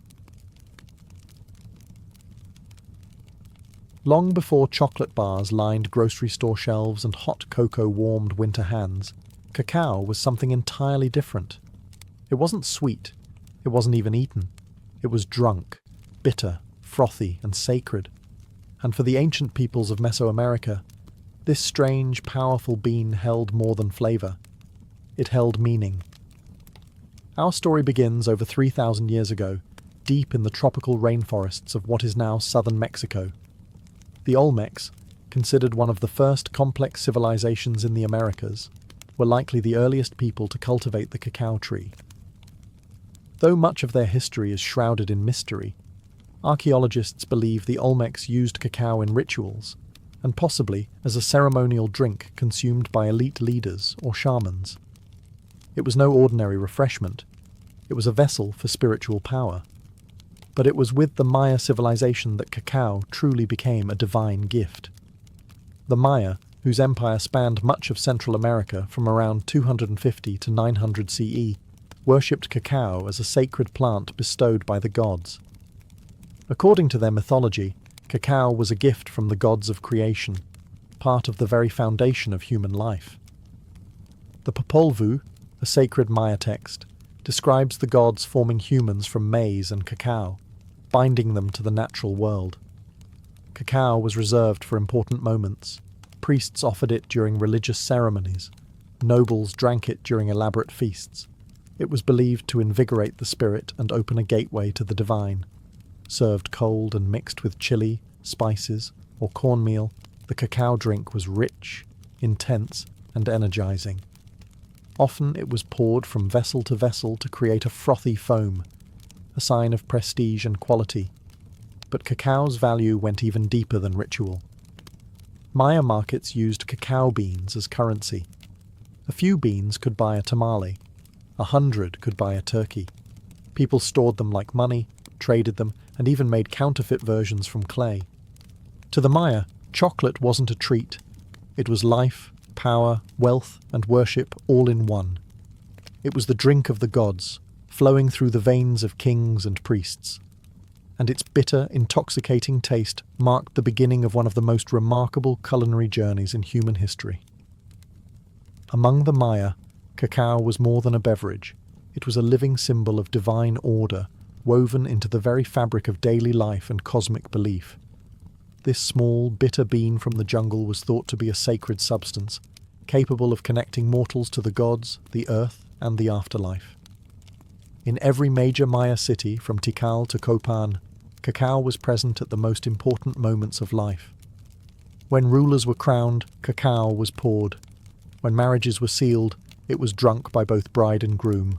A: Long before chocolate bars lined grocery store shelves and hot cocoa warmed winter hands, cacao was something entirely different. It wasn't sweet. It wasn't even eaten. It was drunk, bitter, frothy, and sacred. and for the ancient peoples of Mesoamerica, this strange, powerful bean held more than flavor. It held meaning. Our story begins over 3,000 years ago, deep in the tropical rainforests of what is now southern Mexico. The Olmecs, considered one of the first complex civilizations in the Americas, were likely the earliest people to cultivate the cacao tree. Though much of their history is shrouded in mystery, archaeologists believe the Olmecs used cacao in rituals, and possibly as a ceremonial drink consumed by elite leaders or shamans. It was no ordinary refreshment. It was a vessel for spiritual power. But it was with the Maya civilization that cacao truly became a divine gift. The Maya, whose empire spanned much of Central America from around 250 to 900 CE, worshipped cacao as a sacred plant bestowed by the gods. According to their mythology, cacao was a gift from the gods of creation, part of the very foundation of human life. The Popol Vuh, a sacred Maya text, describes the gods forming humans from maize and cacao, binding them to the natural world. Cacao was reserved for important moments. Priests offered it during religious ceremonies. Nobles drank it during elaborate feasts. It was believed to invigorate the spirit and open a gateway to the divine. Served cold and mixed with chili, spices, or cornmeal, the cacao drink was rich, intense, and energizing. Often it was poured from vessel to vessel to create a frothy foam, a sign of prestige and quality. But cacao's value went even deeper than ritual. Maya markets used cacao beans as currency. A few beans could buy a tamale. 100 could buy a turkey. People stored them like money, traded them, and even made counterfeit versions from clay. To the Maya, chocolate wasn't a treat. It was life, power, wealth, and worship all in one. It was the drink of the gods, flowing through the veins of kings and priests. And its bitter, intoxicating taste marked the beginning of one of the most remarkable culinary journeys in human history. Among the Maya, cacao was more than a beverage. It was a living symbol of divine order, woven into the very fabric of daily life and cosmic belief. This small, bitter bean from the jungle was thought to be a sacred substance, capable of connecting mortals to the gods, the earth, and the afterlife. In every major Maya city, from Tikal to Copan, cacao was present at the most important moments of life. When rulers were crowned, cacao was poured. When marriages were sealed, it was drunk by both bride and groom.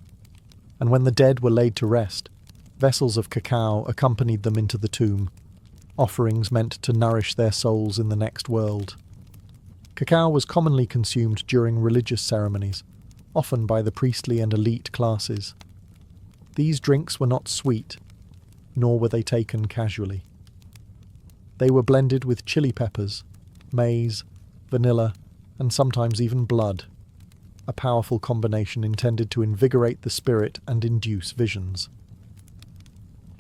A: And when the dead were laid to rest, vessels of cacao accompanied them into the tomb, offerings meant to nourish their souls in the next world. Cacao was commonly consumed during religious ceremonies, often by the priestly and elite classes. These drinks were not sweet, nor were they taken casually. They were blended with chili peppers, maize, vanilla, and sometimes even blood, a powerful combination intended to invigorate the spirit and induce visions.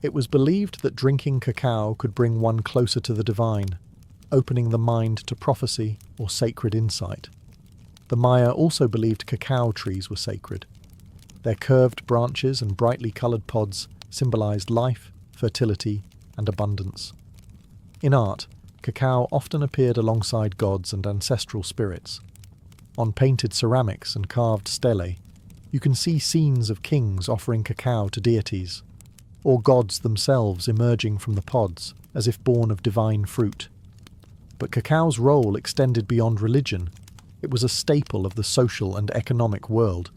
A: It was believed that drinking cacao could bring one closer to the divine, opening the mind to prophecy or sacred insight. The Maya also believed cacao trees were sacred. Their curved branches and brightly coloured pods symbolized life, fertility, and abundance. In art, cacao often appeared alongside gods and ancestral spirits. On painted ceramics and carved stelae, you can see scenes of kings offering cacao to deities, or gods themselves emerging from the pods as if born of divine fruit. But cacao's role extended beyond religion. It was a staple of the social and economic world.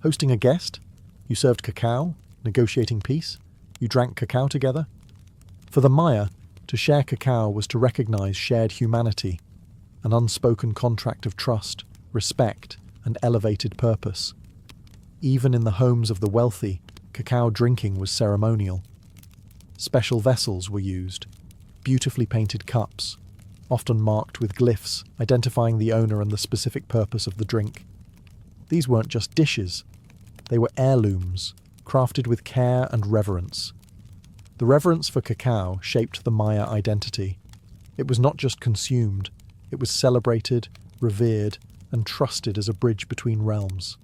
A: Hosting a guest, you served cacao, negotiating peace, you drank cacao together. For the Maya, to share cacao was to recognize shared humanity, an unspoken contract of trust, respect, and elevated purpose. Even in the homes of the wealthy, cacao drinking was ceremonial. Special vessels were used, beautifully painted cups, often marked with glyphs identifying the owner and the specific purpose of the drink. These weren't just dishes, they were heirlooms, crafted with care and reverence. The reverence for cacao shaped the Maya identity. It was not just consumed, it was celebrated, revered, and trusted as a bridge between realms.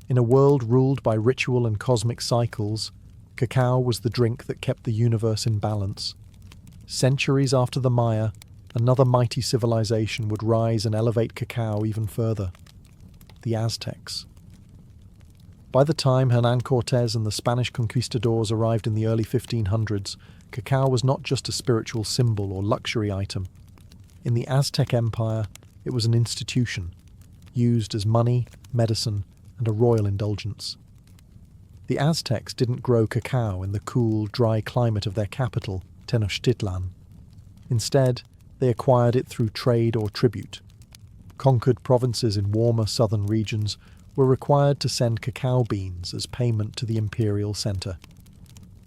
A: In a world ruled by ritual and cosmic cycles, cacao was the drink that kept the universe in balance. Centuries after the Maya, another mighty civilization would rise and elevate cacao even further: the Aztecs. By the time Hernán Cortés and the Spanish conquistadors arrived in the early 1500s, cacao was not just a spiritual symbol or luxury item. In the Aztec Empire, it was an institution, used as money, medicine, and a royal indulgence. The Aztecs didn't grow cacao in the cool, dry climate of their capital, Tenochtitlan. Instead, they acquired it through trade or tribute. Conquered provinces in warmer southern regions were required to send cacao beans as payment to the imperial centre.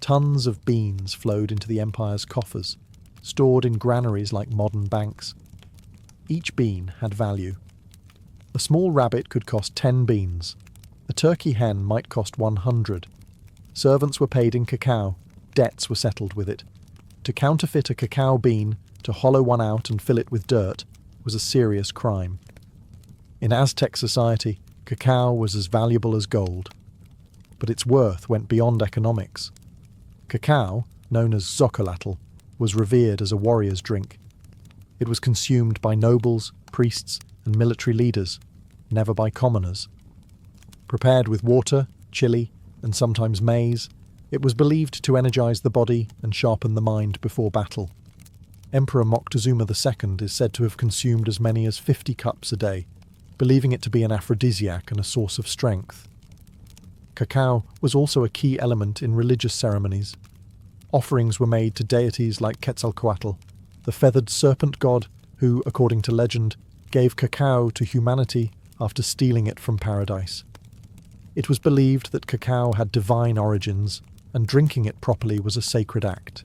A: Tons of beans flowed into the empire's coffers, stored in granaries like modern banks. Each bean had value. A small rabbit could cost 10 beans. A turkey hen might cost 100. Servants were paid in cacao. Debts were settled with it. To counterfeit a cacao bean, to hollow one out and fill it with dirt, was a serious crime. In Aztec society, cacao was as valuable as gold. But its worth went beyond economics. Cacao, known as xocolatl, was revered as a warrior's drink. It was consumed by nobles, priests, and military leaders, never by commoners. Prepared with water, chili, and sometimes maize, it was believed to energize the body and sharpen the mind before battle. Emperor Moctezuma II is said to have consumed as many as 50 cups a day, believing it to be an aphrodisiac and a source of strength. Cacao was also a key element in religious ceremonies. Offerings were made to deities like Quetzalcoatl, the feathered serpent god who, according to legend, gave cacao to humanity after stealing it from paradise. It was believed that cacao had divine origins, and drinking it properly was a sacred act.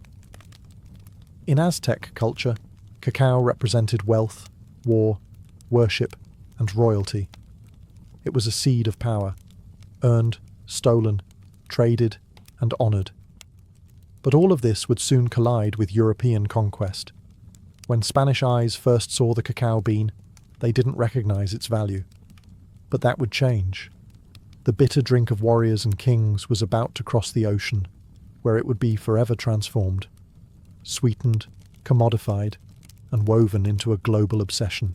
A: In Aztec culture, cacao represented wealth, war, worship, and royalty. It was a seed of power, earned, stolen, traded, and honoured. But all of this would soon collide with European conquest. When Spanish eyes first saw the cacao bean, they didn't recognise its value. But that would change. The bitter drink of warriors and kings was about to cross the ocean, where it would be forever transformed, sweetened, commodified, and woven into a global obsession.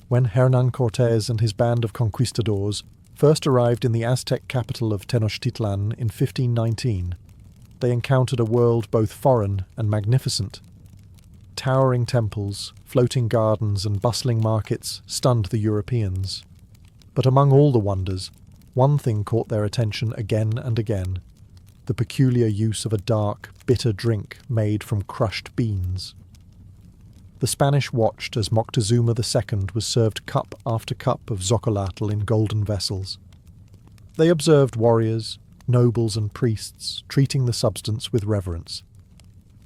A: When Hernán Cortés and his band of conquistadors first arrived in the Aztec capital of Tenochtitlan in 1519, they encountered a world both foreign and magnificent. Towering temples, floating gardens, and bustling markets stunned the Europeans. But among all the wonders, one thing caught their attention again and again: the peculiar use of a dark, bitter drink made from crushed beans. The Spanish watched as Moctezuma II was served cup after cup of xocolatl in golden vessels. They observed warriors, nobles and priests treating the substance with reverence.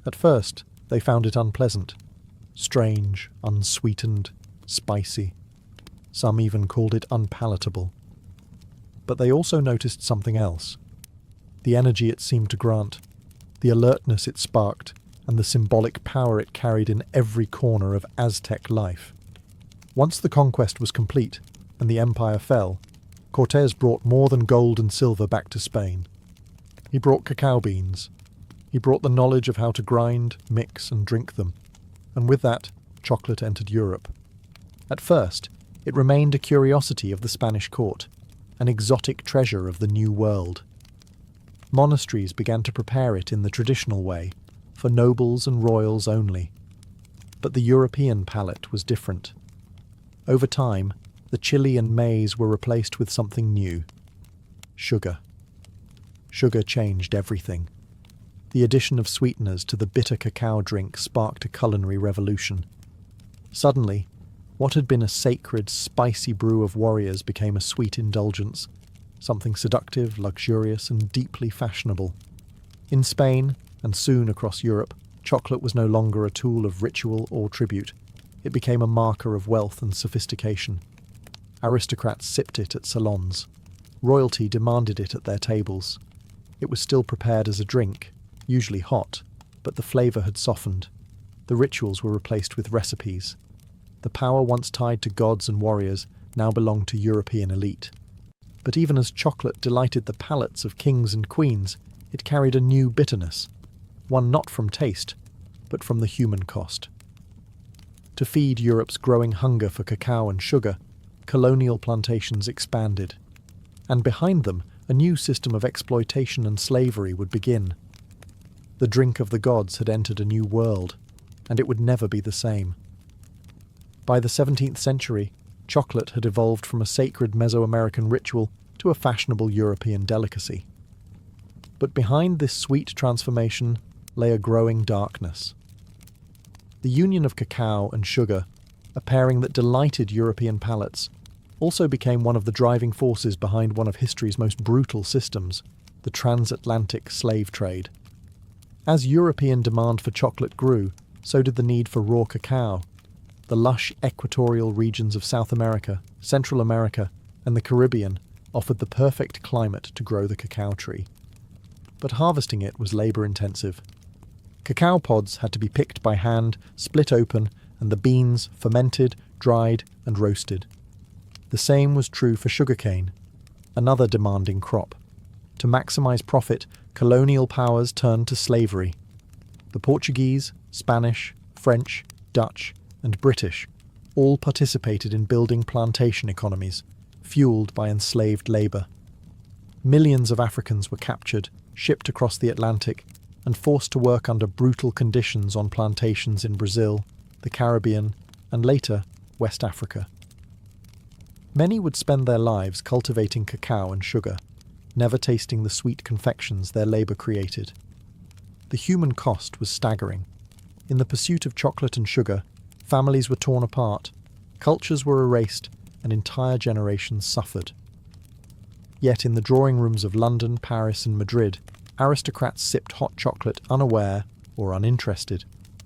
A: At first, they found it unpleasant, strange, unsweetened, spicy. Some even called it unpalatable. But they also noticed something else: the energy it seemed to grant, the alertness it sparked, and the symbolic power it carried in every corner of Aztec life. Once the conquest was complete and the empire fell, Cortés brought more than gold and silver back to Spain. He brought cacao beans. He brought the knowledge of how to grind, mix, and drink them. And with that, chocolate entered Europe. At first, it remained a curiosity of the Spanish court, an exotic treasure of the New World. Monasteries began to prepare it in the traditional way, for nobles and royals only. But the European palate was different. Over time, the chili and maize were replaced with something new: sugar. Sugar changed everything. The addition of sweeteners to the bitter cacao drink sparked a culinary revolution. Suddenly, what had been a sacred, spicy brew of warriors became a sweet indulgence, something seductive, luxurious, and deeply fashionable. In Spain, and soon across Europe, chocolate was no longer a tool of ritual or tribute. It became a marker of wealth and sophistication. Aristocrats sipped it at salons. Royalty demanded it at their tables. It was still prepared as a drink, usually hot, but the flavour had softened. The rituals were replaced with recipes. The power once tied to gods and warriors now belonged to European elite. But even as chocolate delighted the palates of kings and queens, it carried a new bitterness, one not from taste, but from the human cost. To feed Europe's growing hunger for cacao and sugar, colonial plantations expanded, and behind them a new system of exploitation and slavery would begin. The drink of the gods had entered a new world, and it would never be the same. By the 17th century, chocolate had evolved from a sacred Mesoamerican ritual to a fashionable European delicacy. But behind this sweet transformation lay a growing darkness. The union of cacao and sugar, a pairing that delighted European palates, also became one of the driving forces behind one of history's most brutal systems, the transatlantic slave trade. As European demand for chocolate grew, so did the need for raw cacao. The lush equatorial regions of South America, Central America, and the Caribbean offered the perfect climate to grow the cacao tree. But harvesting it was labour-intensive. Cacao pods had to be picked by hand, split open, and the beans fermented, dried, and roasted. The same was true for sugarcane, another demanding crop. To maximise profit, colonial powers turned to slavery. The Portuguese, Spanish, French, Dutch, and British all participated in building plantation economies, fueled by enslaved labour. Millions of Africans were captured, shipped across the Atlantic, and forced to work under brutal conditions on plantations in Brazil, the Caribbean, and later, West Africa. Many would spend their lives cultivating cacao and sugar, never tasting the sweet confections their labour created. The human cost was staggering. In the pursuit of chocolate and sugar, families were torn apart, cultures were erased, and entire generations suffered. Yet in the drawing rooms of London, Paris, and Madrid, aristocrats sipped hot chocolate unaware, or uninterested,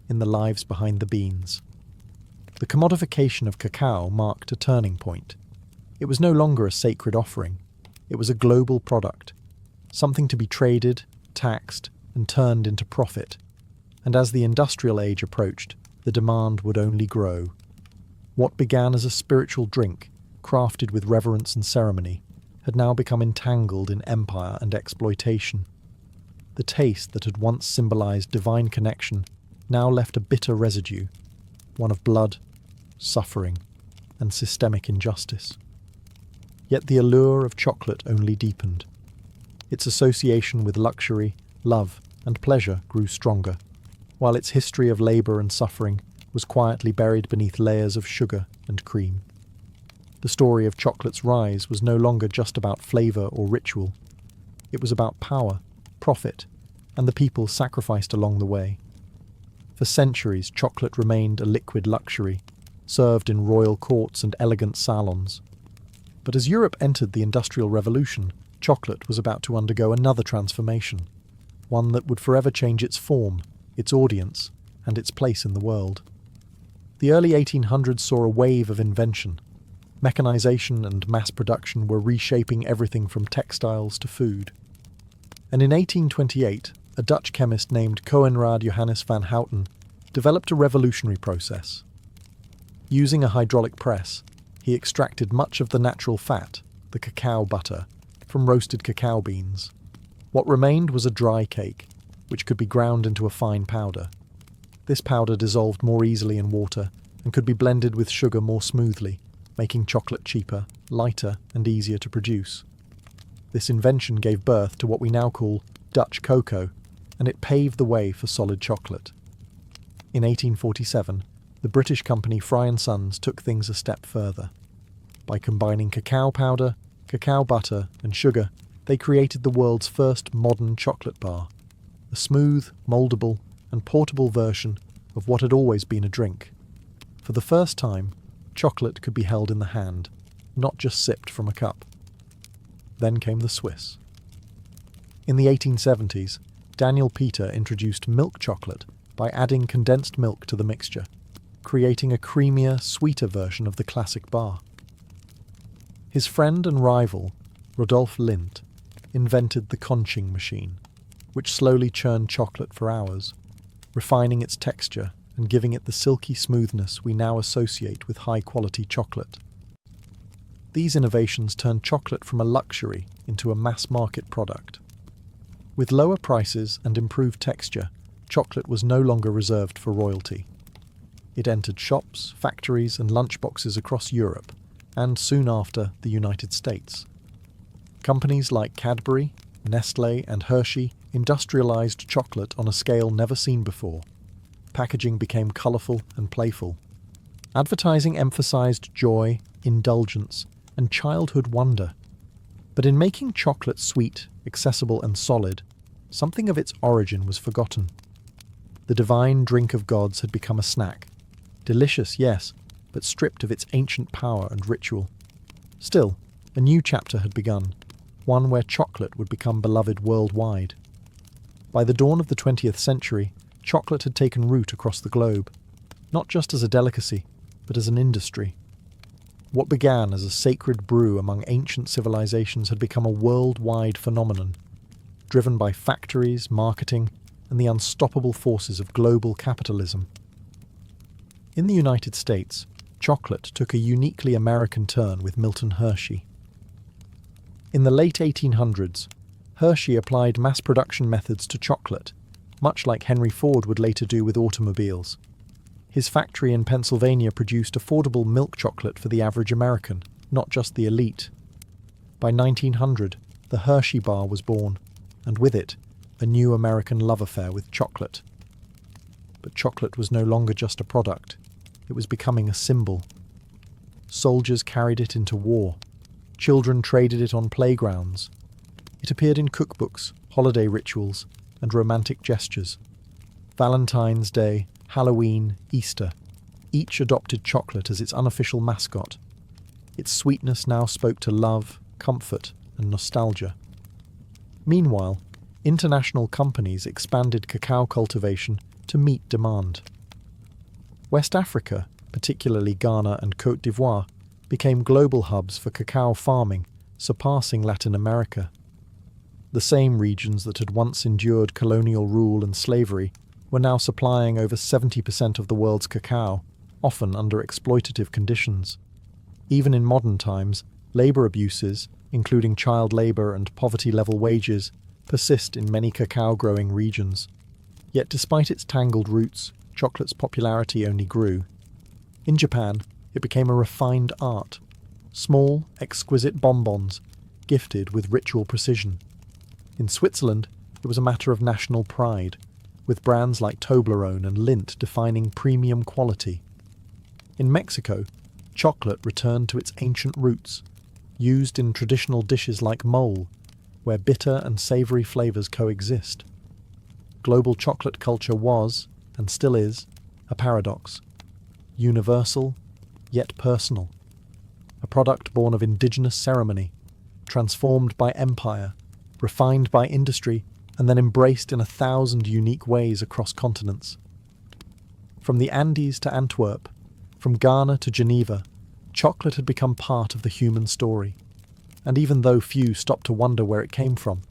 A: in the lives behind the beans. The commodification of cacao marked a turning point. It was no longer a sacred offering. It was a global product, something to be traded, taxed, and turned into profit. And as the industrial age approached, the demand would only grow. What began as a spiritual drink, crafted with reverence and ceremony, had now become entangled in empire and exploitation. The taste that had once symbolized divine connection now left a bitter residue, one of blood, suffering, and systemic injustice. Yet the allure of chocolate only deepened. Its association with luxury, love, and pleasure grew stronger, while its history of labour and suffering was quietly buried beneath layers of sugar and cream. The story of chocolate's rise was no longer just about flavour or ritual. It was about power, profit, and the people sacrificed along the way. For centuries, chocolate remained a liquid luxury, served in royal courts and elegant salons. But as Europe entered the Industrial Revolution, chocolate was about to undergo another transformation, one that would forever change its form, its audience, and its place in the world. The early 1800s saw a wave of invention. Mechanization and mass production were reshaping everything from textiles to food. And in 1828, a Dutch chemist named Coenraad Johannes van Houten developed a revolutionary process. Using a hydraulic press, he extracted much of the natural fat, the cacao butter, from roasted cacao beans. What remained was a dry cake, which could be ground into a fine powder. This powder dissolved more easily in water and could be blended with sugar more smoothly, making chocolate cheaper, lighter, and easier to produce. This invention gave birth to what we now call Dutch cocoa, and it paved the way for solid chocolate. In 1847, the British company Fry & Sons took things a step further. By combining cacao powder, cacao butter, and sugar, they created the world's first modern chocolate bar, a smooth, mouldable, and portable version of what had always been a drink. For the first time, chocolate could be held in the hand, not just sipped from a cup. Then came the Swiss. In the 1870s, Daniel Peter introduced milk chocolate by adding condensed milk to the mixture, creating a creamier, sweeter version of the classic bar. His friend and rival, Rodolphe Lindt, invented the conching machine, which slowly churned chocolate for hours, refining its texture and giving it the silky smoothness we now associate with high-quality chocolate. These innovations turned chocolate from a luxury into a mass-market product. With lower prices and improved texture, chocolate was no longer reserved for royalty. It entered shops, factories, and lunchboxes across Europe, and soon after, the United States. Companies like Cadbury, Nestlé, and Hershey industrialized chocolate on a scale never seen before. Packaging became colourful and playful. Advertising emphasized joy, indulgence, and childhood wonder. But in making chocolate sweet, accessible, and solid, something of its origin was forgotten. The divine drink of gods had become a snack. Delicious, yes, but stripped of its ancient power and ritual. Still, a new chapter had begun, one where chocolate would become beloved worldwide. By the dawn of the 20th century, chocolate had taken root across the globe, not just as a delicacy, but as an industry. What began as a sacred brew among ancient civilizations had become a worldwide phenomenon, driven by factories, marketing, and the unstoppable forces of global capitalism. In the United States, chocolate took a uniquely American turn with Milton Hershey. In the late 1800s, Hershey applied mass production methods to chocolate, much like Henry Ford would later do with automobiles. His factory in Pennsylvania produced affordable milk chocolate for the average American, not just the elite. By 1900, the Hershey bar was born, and with it, a new American love affair with chocolate. But chocolate was no longer just a product. It was becoming a symbol. Soldiers carried it into war. Children traded it on playgrounds. It appeared in cookbooks, holiday rituals, and romantic gestures. Valentine's Day, Halloween, Easter, each adopted chocolate as its unofficial mascot. Its sweetness now spoke to love, comfort, and nostalgia. Meanwhile, international companies expanded cacao cultivation to meet demand. West Africa, particularly Ghana and Côte d'Ivoire, became global hubs for cacao farming, surpassing Latin America. The same regions that had once endured colonial rule and slavery were now supplying over 70% of the world's cacao, often under exploitative conditions. Even in modern times, labour abuses, including child labour and poverty-level wages, persist in many cacao-growing regions. Yet despite its tangled roots, chocolate's popularity only grew. In Japan, it became a refined art. Small, exquisite bonbons, gifted with ritual precision. In Switzerland, it was a matter of national pride, with brands like Toblerone and Lindt defining premium quality. In Mexico, chocolate returned to its ancient roots, used in traditional dishes like mole, where bitter and savoury flavours coexist. Global chocolate culture was, and still is, a paradox. Universal, yet personal. A product born of indigenous ceremony, transformed by empire, refined by industry, and then embraced in 1,000 unique ways across continents. From the Andes to Antwerp, from Ghana to Geneva, chocolate had become part of the human story. And even though few stop to wonder where it came from,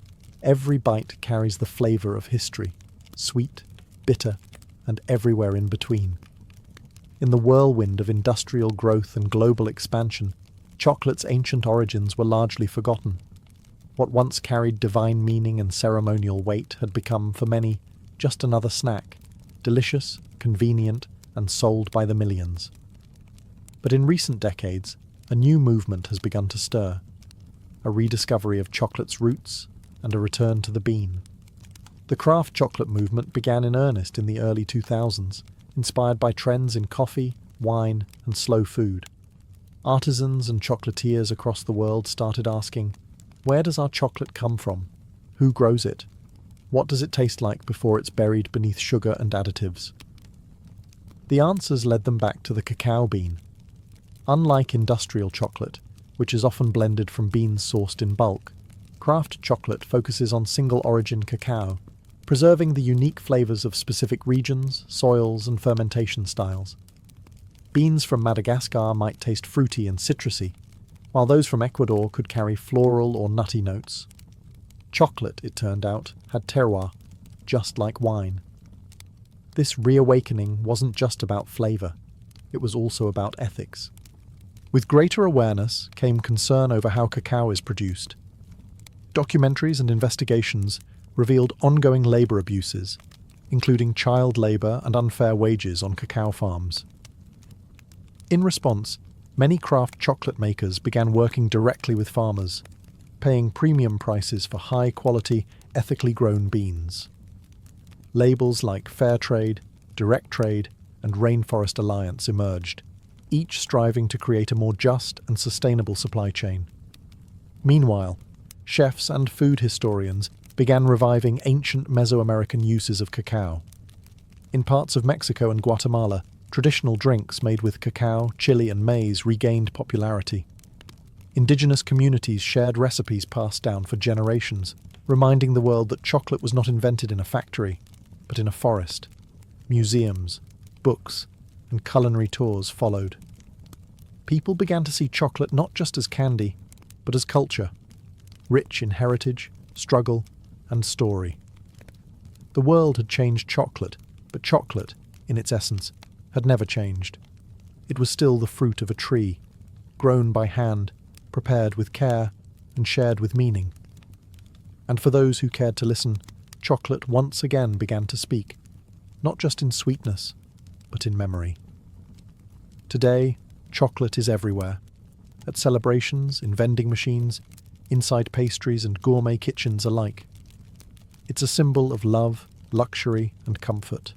A: every bite carries the flavour of history, sweet, bitter, and everywhere in between. In the whirlwind of industrial growth and global expansion, chocolate's ancient origins were largely forgotten. What once carried divine meaning and ceremonial weight had become, for many, just another snack, delicious, convenient, and sold by the millions. But in recent decades, a new movement has begun to stir. A rediscovery of chocolate's roots and a return to the bean. The craft chocolate movement began in earnest in the early 2000s, inspired by trends in coffee, wine, and slow food. Artisans and chocolatiers across the world started asking, where does our chocolate come from? Who grows it? What does it taste like before it's buried beneath sugar and additives? The answers led them back to the cacao bean. Unlike industrial chocolate, which is often blended from beans sourced in bulk, craft chocolate focuses on single-origin cacao, preserving the unique flavours of specific regions, soils, and fermentation styles. Beans from Madagascar might taste fruity and citrusy, while those from Ecuador could carry floral or nutty notes. Chocolate, it turned out, had terroir, just like wine. This reawakening wasn't just about flavour, it was also about ethics. With greater awareness came concern over how cacao is produced. Documentaries and investigations revealed ongoing labour abuses, including child labour and unfair wages on cacao farms. In response, many craft chocolate makers began working directly with farmers, paying premium prices for high-quality, ethically grown beans. Labels like Fair Trade, Direct Trade, and Rainforest Alliance emerged, each striving to create a more just and sustainable supply chain. Meanwhile, chefs and food historians began reviving ancient Mesoamerican uses of cacao. In parts of Mexico and Guatemala, traditional drinks made with cacao, chili, and maize regained popularity. Indigenous communities shared recipes passed down for generations, reminding the world that chocolate was not invented in a factory, but in a forest. Museums, books, and culinary tours followed. People began to see chocolate not just as candy, but as culture, rich in heritage, struggle, and story. The world had changed chocolate, but chocolate, in its essence, had never changed. It was still the fruit of a tree, grown by hand, prepared with care, and shared with meaning. And for those who cared to listen, chocolate once again began to speak, not just in sweetness, but in memory. Today, chocolate is everywhere. At celebrations, in vending machines, inside pastries and gourmet kitchens alike. It's a symbol of love, luxury, and comfort.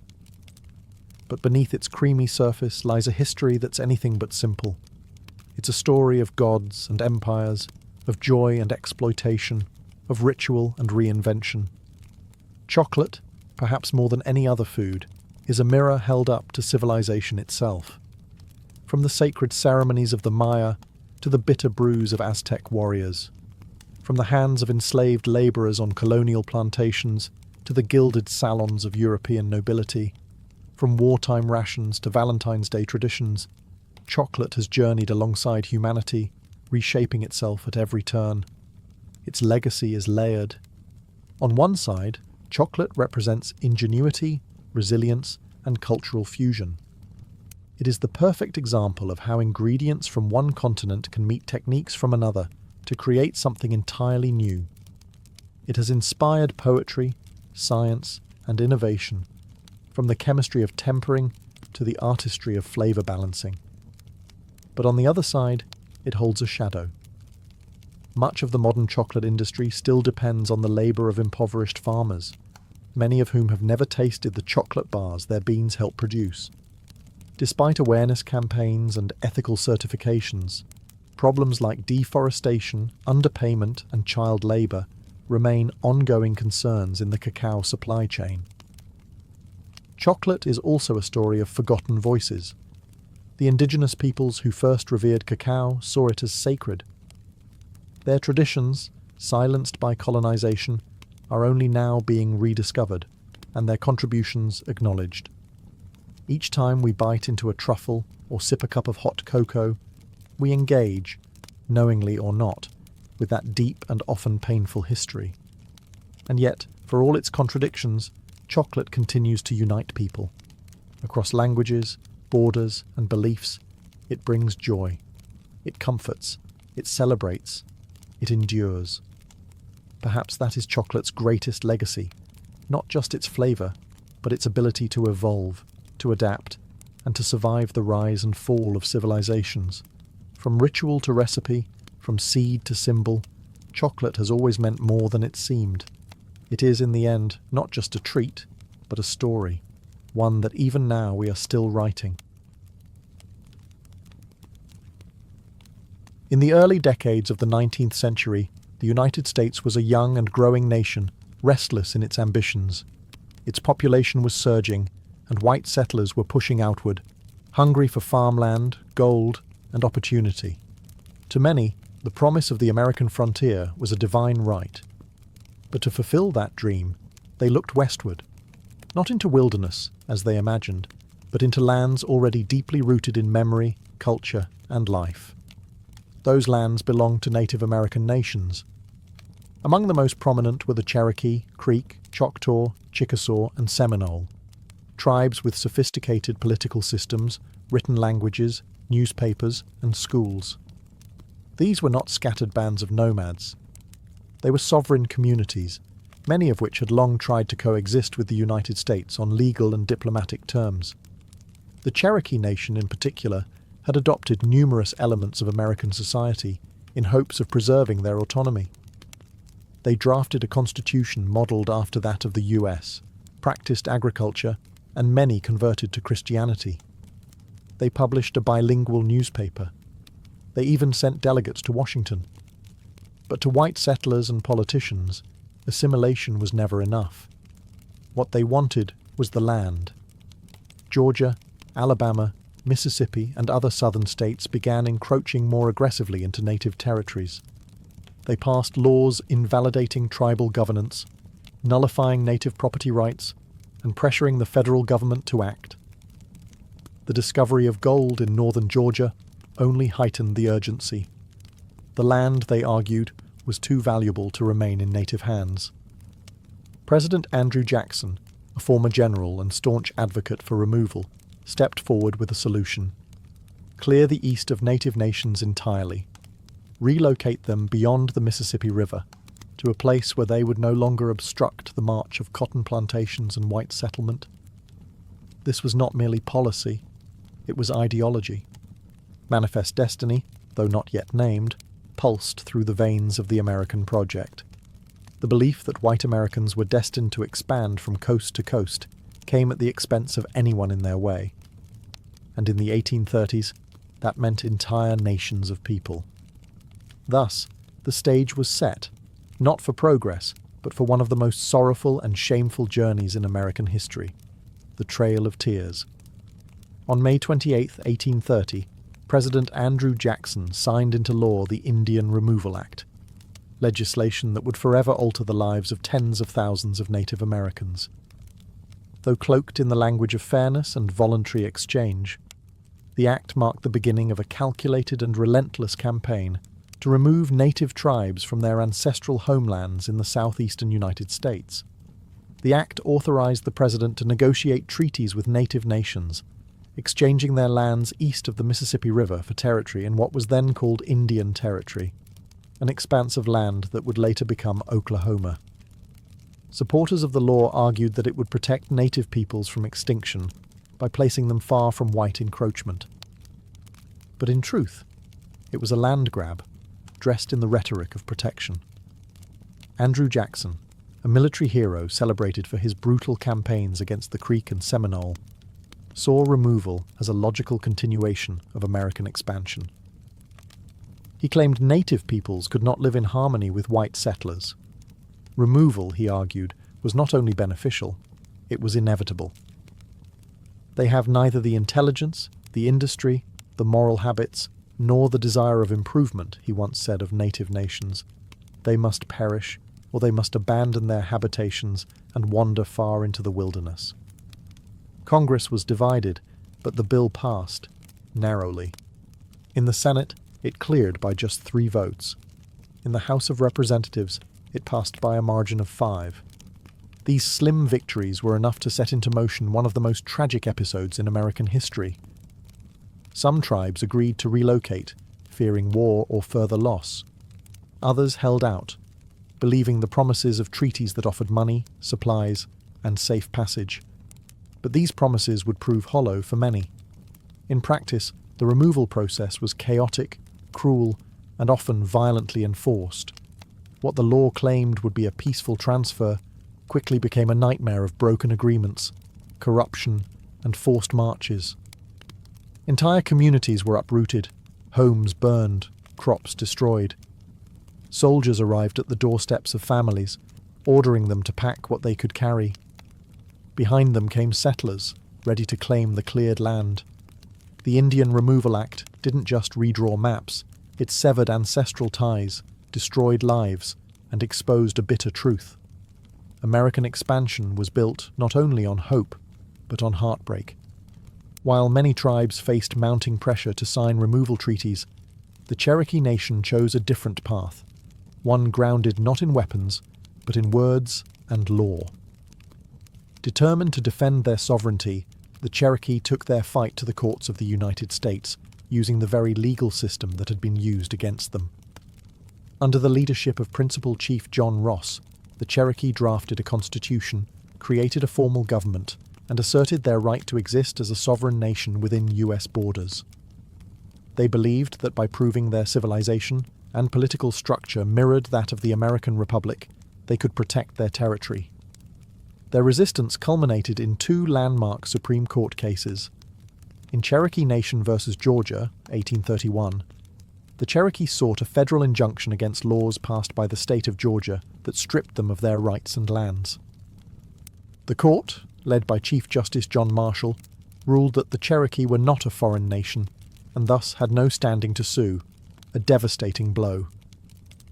A: But beneath its creamy surface lies a history that's anything but simple. It's a story of gods and empires, of joy and exploitation, of ritual and reinvention. Chocolate, perhaps more than any other food, is a mirror held up to civilization itself. From the sacred ceremonies of the Maya to the bitter brews of Aztec warriors. From the hands of enslaved labourers on colonial plantations to the gilded salons of European nobility. From wartime rations to Valentine's Day traditions, chocolate has journeyed alongside humanity, reshaping itself at every turn. Its legacy is layered. On one side, chocolate represents ingenuity, resilience, and cultural fusion. It is the perfect example of how ingredients from one continent can meet techniques from another to create something entirely new. It has inspired poetry, science, and innovation, from the chemistry of tempering to the artistry of flavour balancing. But on the other side, it holds a shadow. Much of the modern chocolate industry still depends on the labour of impoverished farmers, many of whom have never tasted the chocolate bars their beans help produce. Despite awareness campaigns and ethical certifications, problems like deforestation, underpayment, and child labour remain ongoing concerns in the cacao supply chain. Chocolate is also a story of forgotten voices. The indigenous peoples who first revered cacao saw it as sacred. Their traditions, silenced by colonization, are only now being rediscovered, and their contributions acknowledged. Each time we bite into a truffle or sip a cup of hot cocoa, we engage, knowingly or not, with that deep and often painful history. And yet, for all its contradictions, chocolate continues to unite people. Across languages, borders, and beliefs, it brings joy. It comforts. It celebrates. It endures. Perhaps that is chocolate's greatest legacy, not just its flavour, but its ability to evolve, to adapt, and to survive the rise and fall of civilizations. From ritual to recipe, from seed to symbol, chocolate has always meant more than it seemed. It is, in the end, not just a treat, but a story, one that even now we are still writing. In the early decades of the 19th century, the United States was a young and growing nation, restless in its ambitions. Its population was surging, and white settlers were pushing outward, hungry for farmland, gold, and opportunity. To many, the promise of the American frontier was a divine right. But to fulfill that dream, they looked westward, not into wilderness, as they imagined, but into lands already deeply rooted in memory, culture, and life. Those lands belonged to Native American nations. Among the most prominent were the Cherokee, Creek, Choctaw, Chickasaw, and Seminole, tribes with sophisticated political systems, written languages, newspapers, and schools. These were not scattered bands of nomads. They were sovereign communities, many of which had long tried to coexist with the United States on legal and diplomatic terms. The Cherokee Nation, in particular, had adopted numerous elements of American society in hopes of preserving their autonomy. They drafted a constitution modelled after that of the US, practiced agriculture, and many converted to Christianity. They published a bilingual newspaper. They even sent delegates to Washington. But to white settlers and politicians, assimilation was never enough. What they wanted was the land. Georgia, Alabama, Mississippi, and other southern states began encroaching more aggressively into native territories. They passed laws invalidating tribal governance, nullifying native property rights, and pressuring the federal government to act. The discovery of gold in northern Georgia only heightened the urgency. The land, they argued, was too valuable to remain in native hands. President Andrew Jackson, a former general and staunch advocate for removal, stepped forward with a solution. Clear the east of native nations entirely. Relocate them beyond the Mississippi River, to a place where they would no longer obstruct the march of cotton plantations and white settlement. This was not merely policy, it was ideology. Manifest Destiny, though not yet named, pulsed through the veins of the American project. The belief that white Americans were destined to expand from coast to coast came at the expense of anyone in their way. And in the 1830s, that meant entire nations of people. Thus, the stage was set, not for progress, but for one of the most sorrowful and shameful journeys in American history, the Trail of Tears. On May 28, 1830, President Andrew Jackson signed into law the Indian Removal Act, legislation that would forever alter the lives of tens of thousands of Native Americans. Though cloaked in the language of fairness and voluntary exchange, the act marked the beginning of a calculated and relentless campaign to remove native tribes from their ancestral homelands in the southeastern United States. The act authorized the president to negotiate treaties with native nations, exchanging their lands east of the Mississippi River for territory in what was then called Indian Territory, an expanse of land that would later become Oklahoma. Supporters of the law argued that it would protect native peoples from extinction by placing them far from white encroachment. But in truth, it was a land grab, dressed in the rhetoric of protection. Andrew Jackson, a military hero celebrated for his brutal campaigns against the Creek and Seminole, saw removal as a logical continuation of American expansion. He claimed native peoples could not live in harmony with white settlers. Removal, he argued, was not only beneficial, it was inevitable. They have neither the intelligence, the industry, the moral habits, nor the desire of improvement, he once said of native nations. They must perish, or they must abandon their habitations and wander far into the wilderness. Congress was divided, but the bill passed, narrowly. In the Senate, it cleared by just 3 votes. In the House of Representatives, it passed by a margin of 5. These slim victories were enough to set into motion one of the most tragic episodes in American history. Some tribes agreed to relocate, fearing war or further loss. Others held out, believing the promises of treaties that offered money, supplies, and safe passage. But these promises would prove hollow for many. In practice, the removal process was chaotic, cruel, and often violently enforced. What the law claimed would be a peaceful transfer quickly became a nightmare of broken agreements, corruption, and forced marches. Entire communities were uprooted, homes burned, crops destroyed. Soldiers arrived at the doorsteps of families, ordering them to pack what they could carry. Behind them came settlers, ready to claim the cleared land. The Indian Removal Act didn't just redraw maps, it severed ancestral ties, destroyed lives, and exposed a bitter truth. American expansion was built not only on hope, but on heartbreak. While many tribes faced mounting pressure to sign removal treaties, the Cherokee Nation chose a different path, one grounded not in weapons, but in words and law. Determined to defend their sovereignty, the Cherokee took their fight to the courts of the United States, using the very legal system that had been used against them. Under the leadership of Principal Chief John Ross, the Cherokee drafted a constitution, created a formal government, and asserted their right to exist as a sovereign nation within U.S. borders. They believed that by proving their civilization and political structure mirrored that of the American Republic, they could protect their territory. Their resistance culminated in two landmark Supreme Court cases. In Cherokee Nation v. Georgia, 1831, the Cherokee sought a federal injunction against laws passed by the state of Georgia that stripped them of their rights and lands. The court, led by Chief Justice John Marshall, ruled that the Cherokee were not a foreign nation and thus had no standing to sue, a devastating blow.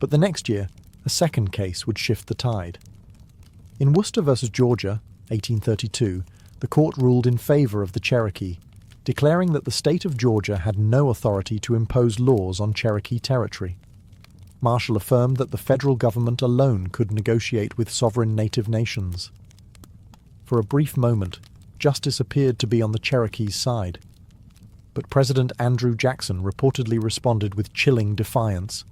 A: But the next year, a second case would shift the tide. In Worcester v. Georgia, 1832, the court ruled in favour of the Cherokee, declaring that the state of Georgia had no authority to impose laws on Cherokee territory. Marshall affirmed that the federal government alone could negotiate with sovereign native nations. For a brief moment, justice appeared to be on the Cherokee's side. But President Andrew Jackson reportedly responded with chilling defiance.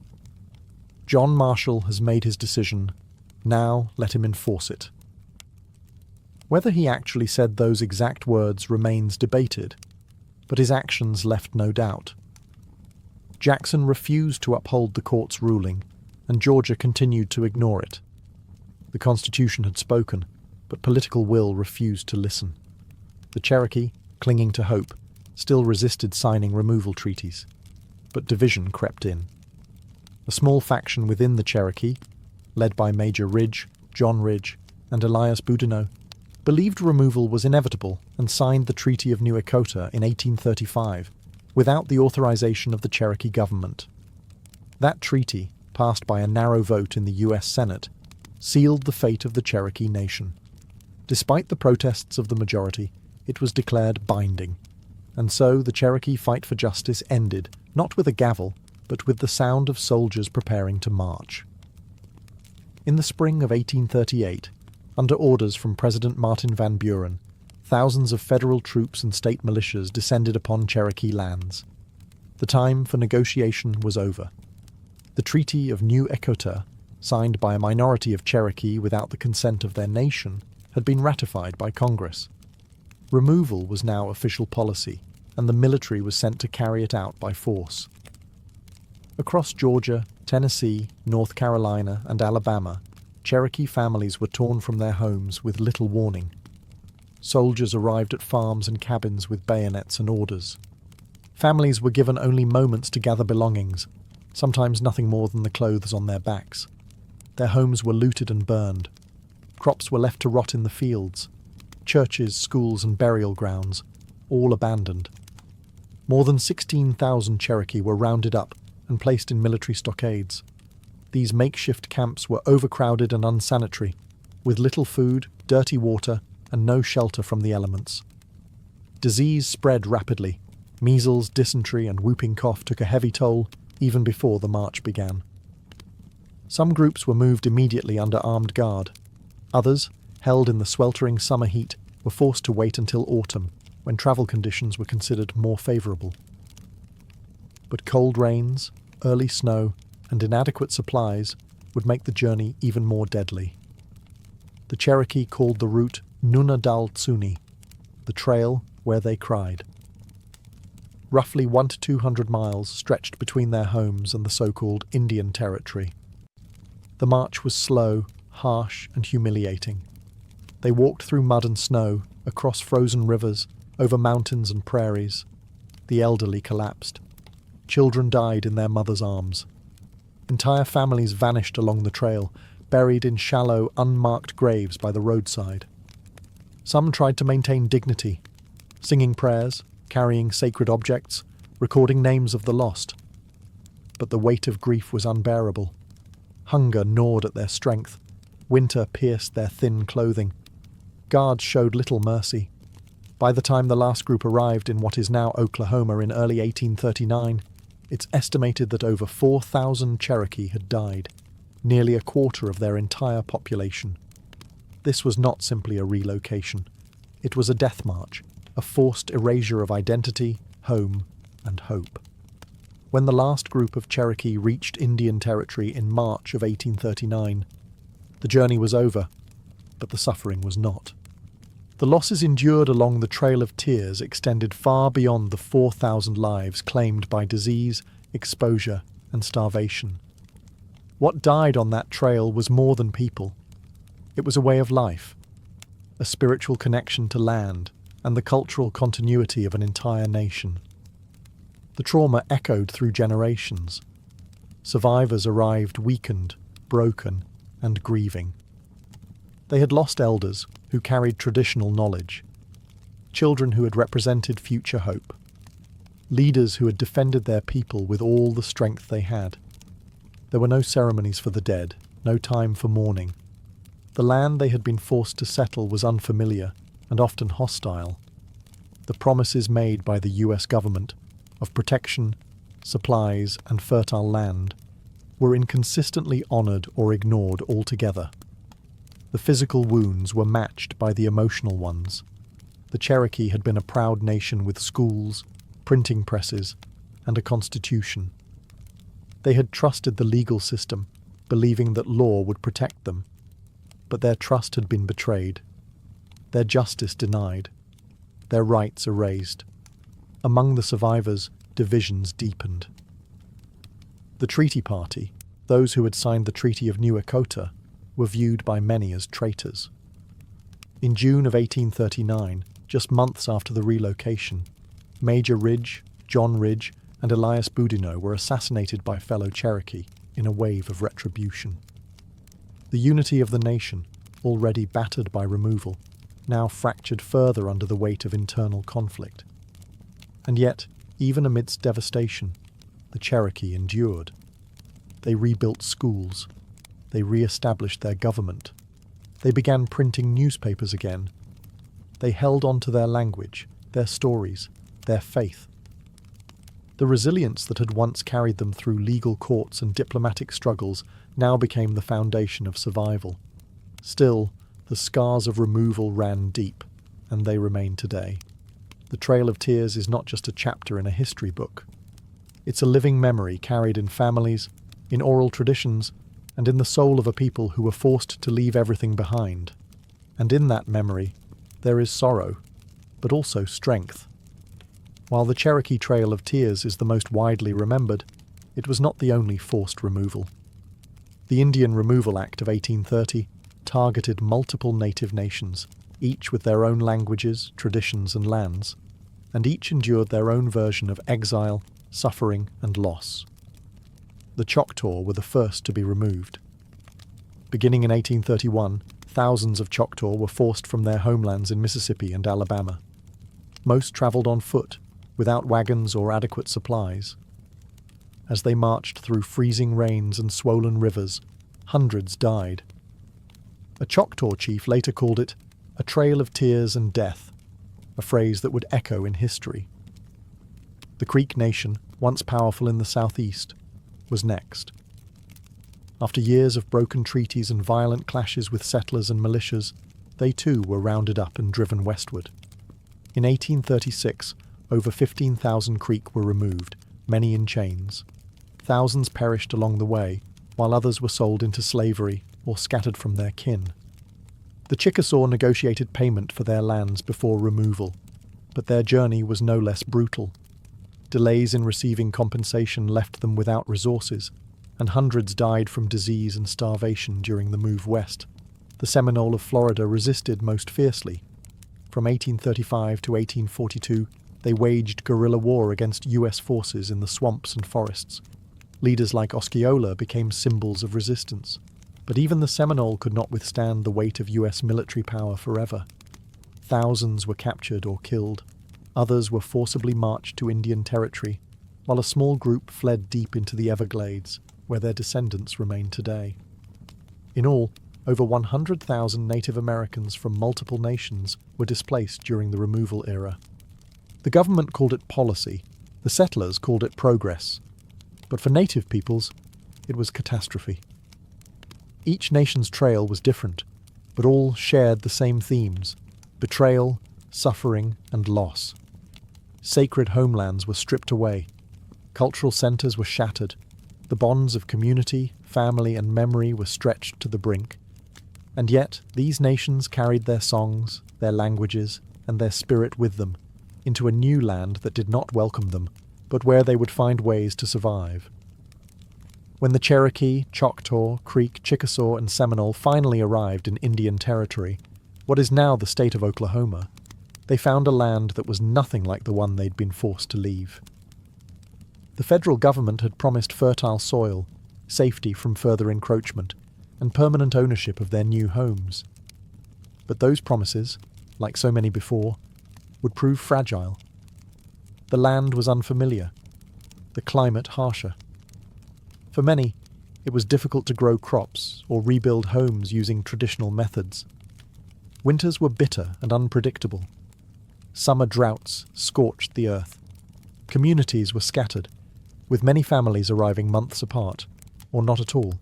A: John Marshall has made his decision. Now let him enforce it. Whether he actually said those exact words remains debated, but his actions left no doubt. Jackson refused to uphold the court's ruling, and Georgia continued to ignore it. The Constitution had spoken, but political will refused to listen. The Cherokee, clinging to hope, still resisted signing removal treaties, but division crept in. A small faction within the Cherokee, led by Major Ridge, John Ridge, and Elias Boudinot, believed removal was inevitable and signed the Treaty of New Echota in 1835 without the authorization of the Cherokee government. That treaty, passed by a narrow vote in the U.S. Senate, sealed the fate of the Cherokee Nation. Despite the protests of the majority, it was declared binding, and so the Cherokee fight for justice ended, not with a gavel, but with the sound of soldiers preparing to march. In the spring of 1838, under orders from President Martin Van Buren, thousands of federal troops and state militias descended upon Cherokee lands. The time for negotiation was over. The Treaty of New Echota, signed by a minority of Cherokee without the consent of their nation, had been ratified by Congress. Removal was now official policy, and the military was sent to carry it out by force. Across Georgia, Tennessee, North Carolina, and Alabama, Cherokee families were torn from their homes with little warning. Soldiers arrived at farms and cabins with bayonets and orders. Families were given only moments to gather belongings, sometimes nothing more than the clothes on their backs. Their homes were looted and burned. Crops were left to rot in the fields. Churches, schools, and burial grounds, all abandoned. More than 16,000 Cherokee were rounded up and placed in military stockades. These makeshift camps were overcrowded and unsanitary, with little food, dirty water, and no shelter from the elements. Disease spread rapidly. Measles, dysentery, and whooping cough took a heavy toll even before the march began. Some groups were moved immediately under armed guard. Others, held in the sweltering summer heat, were forced to wait until autumn, when travel conditions were considered more favourable. But cold rains, early snow, and inadequate supplies would make the journey even more deadly. The Cherokee called the route Nuna Dal Tsuni, the trail where they cried. Roughly 100 to 200 miles stretched between their homes and the so-called Indian Territory. The march was slow, harsh, and humiliating. They walked through mud and snow, across frozen rivers, over mountains and prairies. The elderly collapsed. Children died in their mothers' arms. Entire families vanished along the trail, buried in shallow, unmarked graves by the roadside. Some tried to maintain dignity, singing prayers, carrying sacred objects, recording names of the lost. But the weight of grief was unbearable. Hunger gnawed at their strength. Winter pierced their thin clothing. Guards showed little mercy. By the time the last group arrived in what is now Oklahoma in early 1839, it's estimated that over 4,000 Cherokee had died, nearly a quarter of their entire population. This was not simply a relocation. It was a death march, a forced erasure of identity, home, and hope. When the last group of Cherokee reached Indian Territory in March of 1839, The journey was over, but the suffering was not. The losses endured along the Trail of Tears extended far beyond the 4,000 lives claimed by disease, exposure, and starvation. What died on that trail was more than people. It was a way of life, a spiritual connection to land, and the cultural continuity of an entire nation. The trauma echoed through generations. Survivors arrived weakened, broken, and grieving. They had lost elders who carried traditional knowledge, children who had represented future hope, leaders who had defended their people with all the strength they had. There were no ceremonies for the dead, no time for mourning. The land they had been forced to settle was unfamiliar and often hostile. The promises made by the US government of protection, supplies, and fertile land were inconsistently honoured or ignored altogether. The physical wounds were matched by the emotional ones. The Cherokee had been a proud nation with schools, printing presses, and a constitution. They had trusted the legal system, believing that law would protect them. But their trust had been betrayed, their justice denied, their rights erased. Among the survivors, divisions deepened. The treaty party, those who had signed the Treaty of New Echota, were viewed by many as traitors. In June of 1839, just months after the relocation, Major Ridge, John Ridge, and Elias Boudinot were assassinated by fellow Cherokee in a wave of retribution. The unity of the nation, already battered by removal, now fractured further under the weight of internal conflict. And yet, even amidst devastation, the Cherokee endured. They rebuilt schools. They re-established their government. They began printing newspapers again. They held on to their language, their stories, their faith. The resilience that had once carried them through legal courts and diplomatic struggles now became the foundation of survival. Still, the scars of removal ran deep, and they remain today. The Trail of Tears is not just a chapter in a history book. It's a living memory carried in families, in oral traditions, and in the soul of a people who were forced to leave everything behind. And in that memory, there is sorrow, but also strength. While the Cherokee Trail of Tears is the most widely remembered, it was not the only forced removal. The Indian Removal Act of 1830 targeted multiple native nations, each with their own languages, traditions, and lands, and each endured their own version of exile, suffering, and loss. The Choctaw were the first to be removed. Beginning in 1831, thousands of Choctaw were forced from their homelands in Mississippi and Alabama. Most travelled on foot, without wagons or adequate supplies. As they marched through freezing rains and swollen rivers, hundreds died. A Choctaw chief later called it a trail of tears and death, a phrase that would echo in history. The Creek Nation, once powerful in the southeast, was next. After years of broken treaties and violent clashes with settlers and militias, they too were rounded up and driven westward. In 1836, over 15,000 Creek were removed, many in chains. Thousands perished along the way, while others were sold into slavery or scattered from their kin. The Chickasaw negotiated payment for their lands before removal, but their journey was no less brutal. Delays in receiving compensation left them without resources, and hundreds died from disease and starvation during the move west. The Seminole of Florida resisted most fiercely. From 1835 to 1842, they waged guerrilla war against U.S. forces in the swamps and forests. Leaders like Osceola became symbols of resistance. But even the Seminole could not withstand the weight of U.S. military power forever. Thousands were captured or killed. Others were forcibly marched to Indian territory, while a small group fled deep into the Everglades, where their descendants remain today. In all, over 100,000 Native Americans from multiple nations were displaced during the removal era. The government called it policy, the settlers called it progress, but for Native peoples, it was catastrophe. Each nation's trail was different, but all shared the same themes: betrayal, suffering, and loss. Sacred homelands were stripped away. Cultural centers were shattered. The bonds of community, family, and memory were stretched to the brink. And yet, these nations carried their songs, their languages, and their spirit with them, into a new land that did not welcome them, but where they would find ways to survive. When the Cherokee, Choctaw, Creek, Chickasaw, and Seminole finally arrived in Indian Territory, what is now the state of Oklahoma, they found a land that was nothing like the one they'd been forced to leave. The federal government had promised fertile soil, safety from further encroachment, and permanent ownership of their new homes. But those promises, like so many before, would prove fragile. The land was unfamiliar, the climate harsher. For many, it was difficult to grow crops or rebuild homes using traditional methods. Winters were bitter and unpredictable. Summer droughts scorched the earth. Communities were scattered, with many families arriving months apart, or not at all.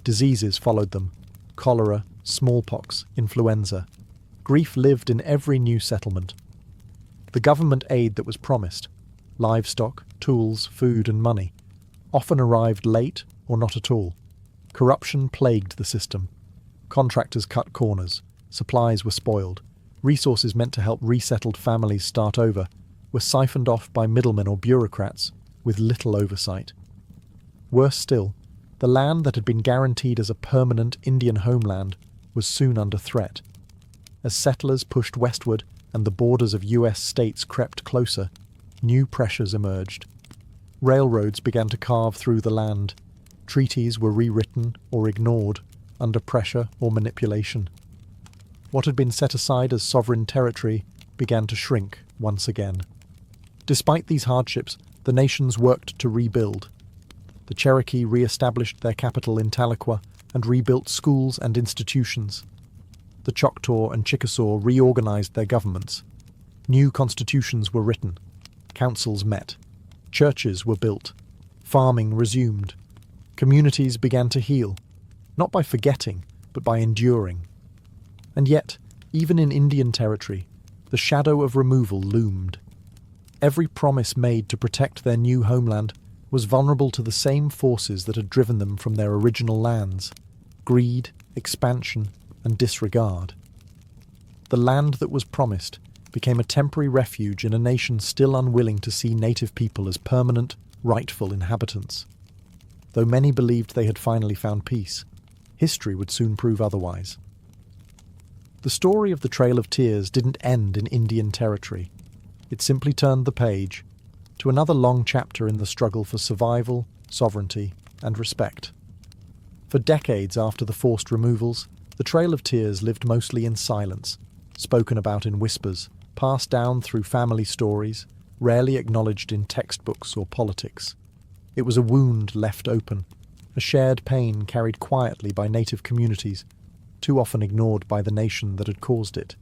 A: Diseases followed them: cholera, smallpox, influenza. Grief lived in every new settlement. The government aid that was promised, livestock, tools, food and money, often arrived late or not at all. Corruption plagued the system. Contractors cut corners, supplies were spoiled, resources meant to help resettled families start over were siphoned off by middlemen or bureaucrats with little oversight. Worse still, the land that had been guaranteed as a permanent Indian homeland was soon under threat. As settlers pushed westward and the borders of US states crept closer, new pressures emerged. Railroads began to carve through the land. Treaties were rewritten or ignored under pressure or manipulation. What had been set aside as sovereign territory began to shrink once again. Despite these hardships, the nations worked to rebuild. The Cherokee re-established their capital in Tahlequah and rebuilt schools and institutions. The Choctaw and Chickasaw reorganized their governments. New constitutions were written. Councils met. Churches were built. Farming resumed. Communities began to heal, not by forgetting, but by enduring. And yet, even in Indian Territory, the shadow of removal loomed. Every promise made to protect their new homeland was vulnerable to the same forces that had driven them from their original lands: greed, expansion, and disregard. The land that was promised became a temporary refuge in a nation still unwilling to see native people as permanent, rightful inhabitants. Though many believed they had finally found peace, history would soon prove otherwise. The story of the Trail of Tears didn't end in Indian Territory. It simply turned the page to another long chapter in the struggle for survival, sovereignty, and respect. For decades after the forced removals, the Trail of Tears lived mostly in silence, spoken about in whispers, passed down through family stories, rarely acknowledged in textbooks or politics. It was a wound left open, a shared pain carried quietly by native communities, too often ignored by the nation that had caused it.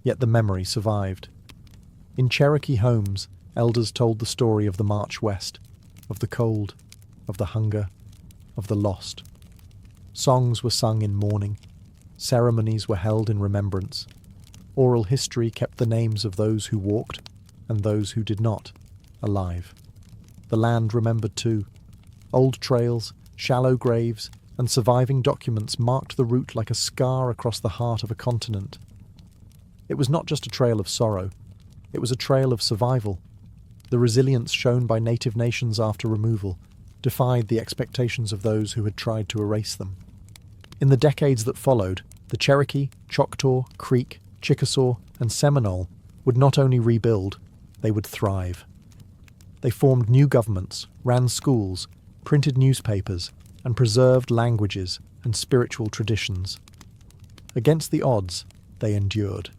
A: Yet the memory survived. In Cherokee homes, elders told the story of the march west, of the cold, of the hunger, of the lost. Songs were sung in mourning. Ceremonies were held in remembrance. Oral history kept the names of those who walked, and those who did not, alive. The land remembered too. Old trails, shallow graves, and surviving documents marked the route like a scar across the heart of a continent. It was not just a trail of sorrow. It was a trail of survival. The resilience shown by native nations after removal defied the expectations of those who had tried to erase them. In the decades that followed, the Cherokee, Choctaw, Creek, Chickasaw, and Seminole would not only rebuild, they would thrive. They formed new governments, ran schools, printed newspapers, and preserved languages and spiritual traditions. Against the odds, they endured.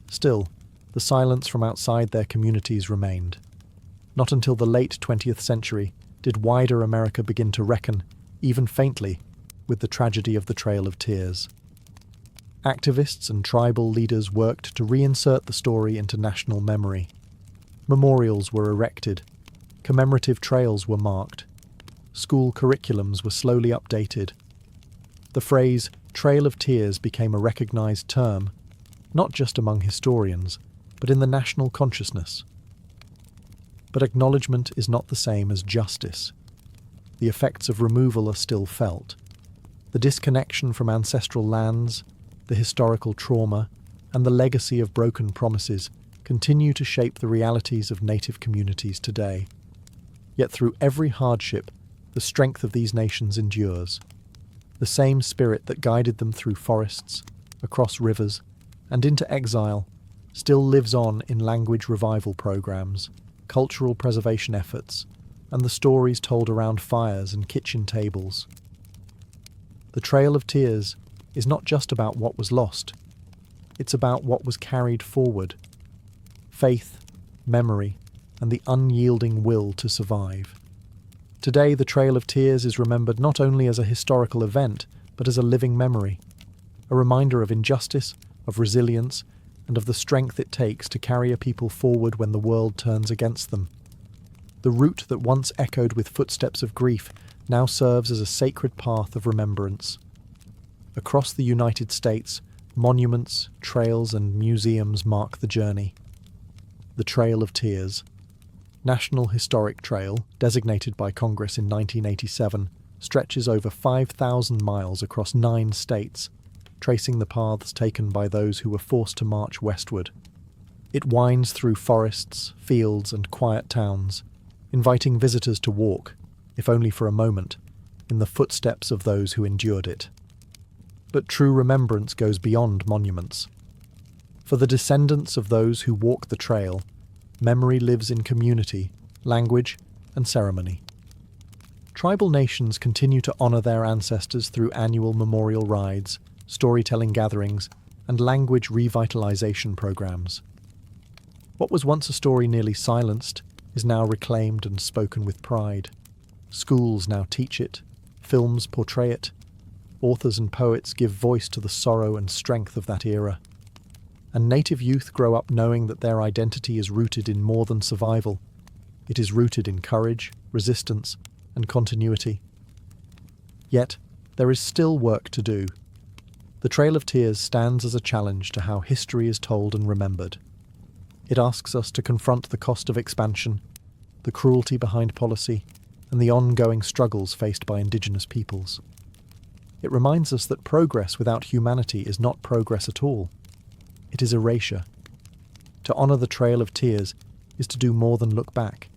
A: Still, the silence from outside their communities remained. Not until the late 20th century did wider America begin to reckon, even faintly, with the tragedy of the Trail of Tears. Activists and tribal leaders worked to reinsert the story into national memory. Memorials were erected. Commemorative trails were marked. School curriculums were slowly updated. The phrase Trail of Tears became a recognized term, not just among historians, but in the national consciousness. But acknowledgement is not the same as justice. The effects of removal are still felt. The disconnection from ancestral lands, the historical trauma, and the legacy of broken promises continue to shape the realities of native communities today. Yet through every hardship, the strength of these nations endures. The same spirit that guided them through forests, across rivers, and into exile still lives on in language revival programs, cultural preservation efforts, and the stories told around fires and kitchen tables. The Trail of Tears is not just about what was lost, it's about what was carried forward. Faith, memory, and the unyielding will to survive. Today, the Trail of Tears is remembered not only as a historical event, but as a living memory, a reminder of injustice, of resilience, and of the strength it takes to carry a people forward when the world turns against them. The route that once echoed with footsteps of grief now serves as a sacred path of remembrance. Across the United States, monuments, trails, and museums mark the journey. The Trail of Tears. National Historic Trail, designated by Congress in 1987, stretches over 5,000 miles across 9 states, tracing the paths taken by those who were forced to march westward. It winds through forests, fields, and quiet towns, inviting visitors to walk, if only for a moment, in the footsteps of those who endured it. But true remembrance goes beyond monuments. For the descendants of those who walk the trail, memory lives in community, language, and ceremony. Tribal nations continue to honor their ancestors through annual memorial rides, storytelling gatherings, and language revitalization programs. What was once a story nearly silenced is now reclaimed and spoken with pride. Schools now teach it, films portray it, authors and poets give voice to the sorrow and strength of that era. And native youth grow up knowing that their identity is rooted in more than survival. It is rooted in courage, resistance, and continuity. Yet, there is still work to do. The Trail of Tears stands as a challenge to how history is told and remembered. It asks us to confront the cost of expansion, the cruelty behind policy, and the ongoing struggles faced by Indigenous peoples. It reminds us that progress without humanity is not progress at all. It is erasure. To honour the Trail of Tears is to do more than look back.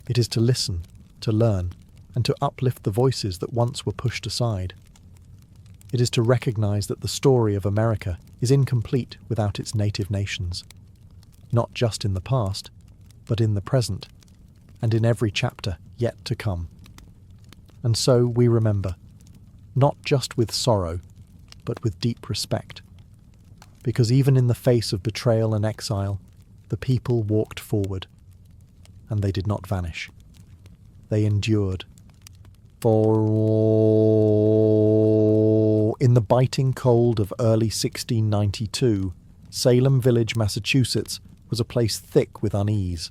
A: It is to listen, to learn, and to uplift the voices that once were pushed aside. It is to recognise that the story of America is incomplete without its native nations, not just in the past, but in the present, and in every chapter yet to come. And so we remember, not just with sorrow, but with deep respect. Because even in the face of betrayal and exile, the people walked forward, and they did not vanish. They endured. For in the biting cold of early 1692, Salem Village, Massachusetts, was a place thick with unease.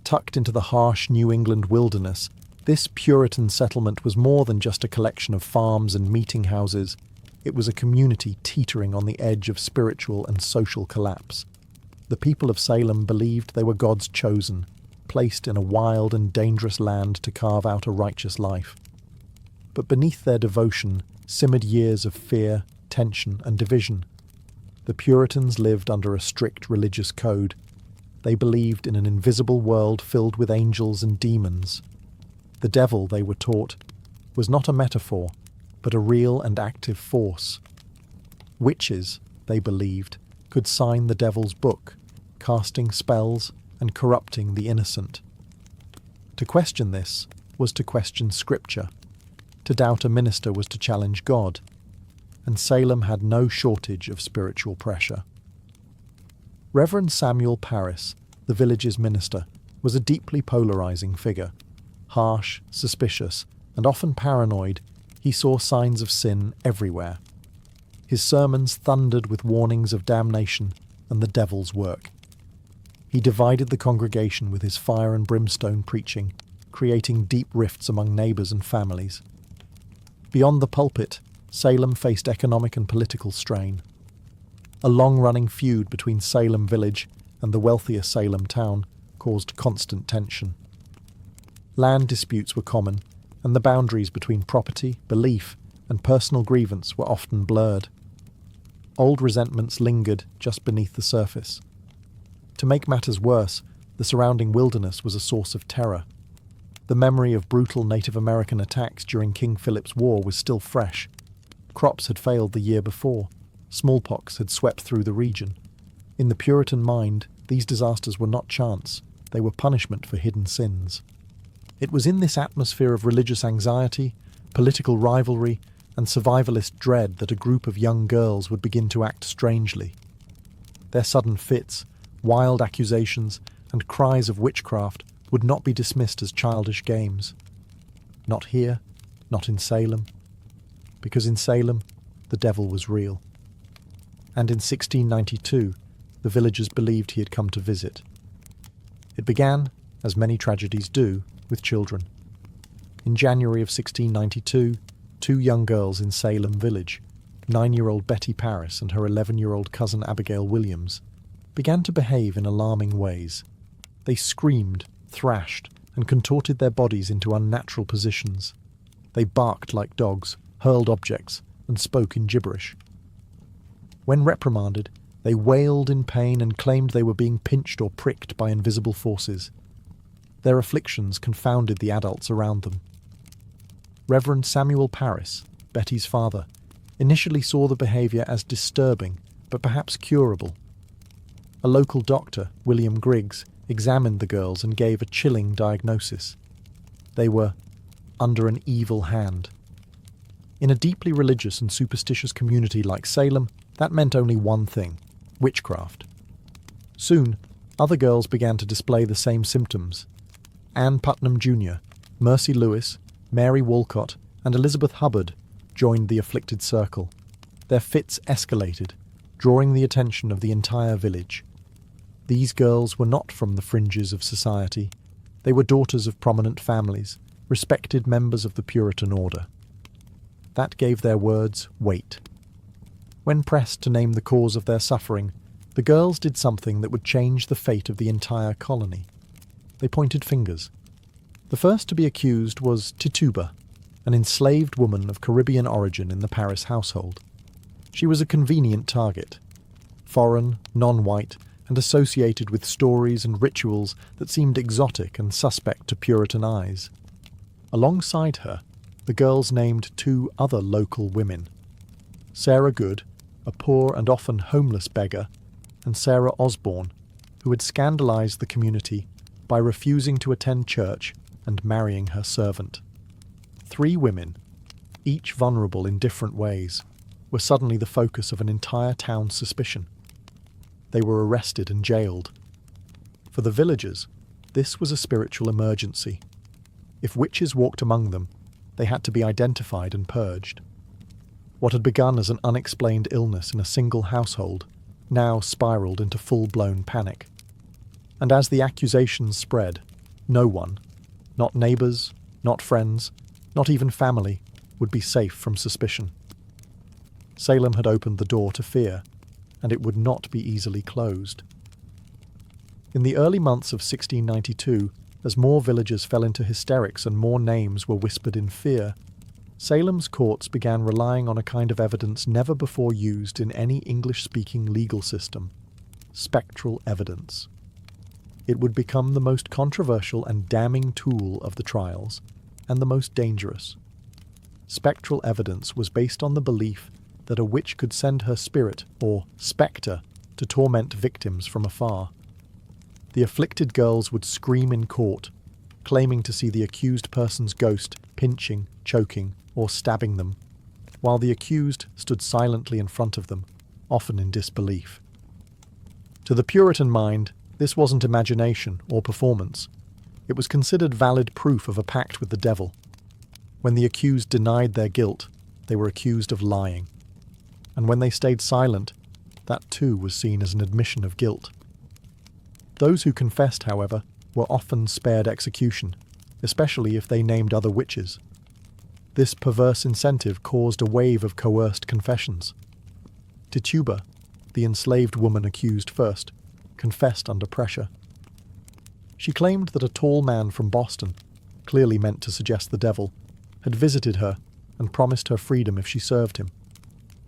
A: Tucked into the harsh New England wilderness, this Puritan settlement was more than just a collection of farms and meeting houses. It was a community teetering on the edge of spiritual and social collapse. The people of Salem believed they were God's chosen, placed in a wild and dangerous land to carve out a righteous life. But beneath their devotion simmered years of fear, tension, and division. The Puritans lived under a strict religious code. They believed in an invisible world filled with angels and demons. The devil, they were taught, was not a metaphor, but a real and active force. Witches, they believed, could sign the devil's book, casting spells and corrupting the innocent. To question this was to question Scripture. To doubt a minister was to challenge God. And Salem had no shortage of spiritual pressure. Reverend Samuel Parris, the village's minister, was a deeply polarizing figure. Harsh, suspicious, and often paranoid, he saw signs of sin everywhere. His sermons thundered with warnings of damnation and the devil's work. He divided the congregation with his fire and brimstone preaching, creating deep rifts among neighbours and families. Beyond the pulpit, Salem faced economic and political strain. A long-running feud between Salem Village and the wealthier Salem town caused constant tension. Land disputes were common, and the boundaries between property, belief, and personal grievance were often blurred. Old resentments lingered just beneath the surface. To make matters worse, the surrounding wilderness was a source of terror. The memory of brutal Native American attacks during King Philip's War was still fresh. Crops had failed the year before. Smallpox had swept through the region. In the Puritan mind, these disasters were not chance. They were punishment for hidden sins. It was in this atmosphere of religious anxiety, political rivalry, and survivalist dread that a group of young girls would begin to act strangely. Their sudden fits, wild accusations, and cries of witchcraft would not be dismissed as childish games. Not here, not in Salem. Because in Salem, the devil was real. And in 1692, the villagers believed he had come to visit. It began, as many tragedies do, with children. In January of 1692, two young girls in Salem village, 9-year-old Betty Paris and her 11-year-old cousin Abigail Williams, began to behave in alarming ways. They screamed, thrashed, and contorted their bodies into unnatural positions. They barked like dogs, hurled objects, and spoke in gibberish. When reprimanded, they wailed in pain and claimed they were being pinched or pricked by invisible forces. Their afflictions confounded the adults around them. Reverend Samuel Paris, Betty's father, initially saw the behaviour as disturbing, but perhaps curable. A local doctor, William Griggs, examined the girls and gave a chilling diagnosis. They were under an evil hand. In a deeply religious and superstitious community like Salem, that meant only one thing: witchcraft. Soon, other girls began to display the same symptoms. Anne Putnam Jr., Mercy Lewis, Mary Walcott, and Elizabeth Hubbard joined the afflicted circle. Their fits escalated, drawing the attention of the entire village. These girls were not from the fringes of society. They were daughters of prominent families, respected members of the Puritan order. That gave their words weight. When pressed to name the cause of their suffering, the girls did something that would change the fate of the entire colony. They pointed fingers. The first to be accused was Tituba, an enslaved woman of Caribbean origin in the Paris household. She was a convenient target. Foreign, non-white, and associated with stories and rituals that seemed exotic and suspect to Puritan eyes. Alongside her, the girls named two other local women: Sarah Good, a poor and often homeless beggar, and Sarah Osborne, who had scandalized the community by refusing to attend church and marrying her servant. 3 women, each vulnerable in different ways, were suddenly the focus of an entire town's suspicion. They were arrested and jailed. For the villagers, this was a spiritual emergency. If witches walked among them, they had to be identified and purged. What had begun as an unexplained illness in a single household now spiraled into full-blown panic. And as the accusations spread, no one, not neighbours, not friends, not even family, would be safe from suspicion. Salem had opened the door to fear, and it would not be easily closed. In the early months of 1692, as more villagers fell into hysterics and more names were whispered in fear, Salem's courts began relying on a kind of evidence never before used in any English-speaking legal system: spectral evidence. It would become the most controversial and damning tool of the trials, and the most dangerous. Spectral evidence was based on the belief that a witch could send her spirit, or spectre, to torment victims from afar. The afflicted girls would scream in court, claiming to see the accused person's ghost pinching, choking, or stabbing them, while the accused stood silently in front of them, often in disbelief. To the Puritan mind, this wasn't imagination or performance. It was considered valid proof of a pact with the devil. When the accused denied their guilt, they were accused of lying. And when they stayed silent, that too was seen as an admission of guilt. Those who confessed, however, were often spared execution, especially if they named other witches. This perverse incentive caused a wave of coerced confessions. Tituba, the enslaved woman accused first, confessed under pressure. She claimed that a tall man from Boston, clearly meant to suggest the devil, had visited her and promised her freedom if she served him.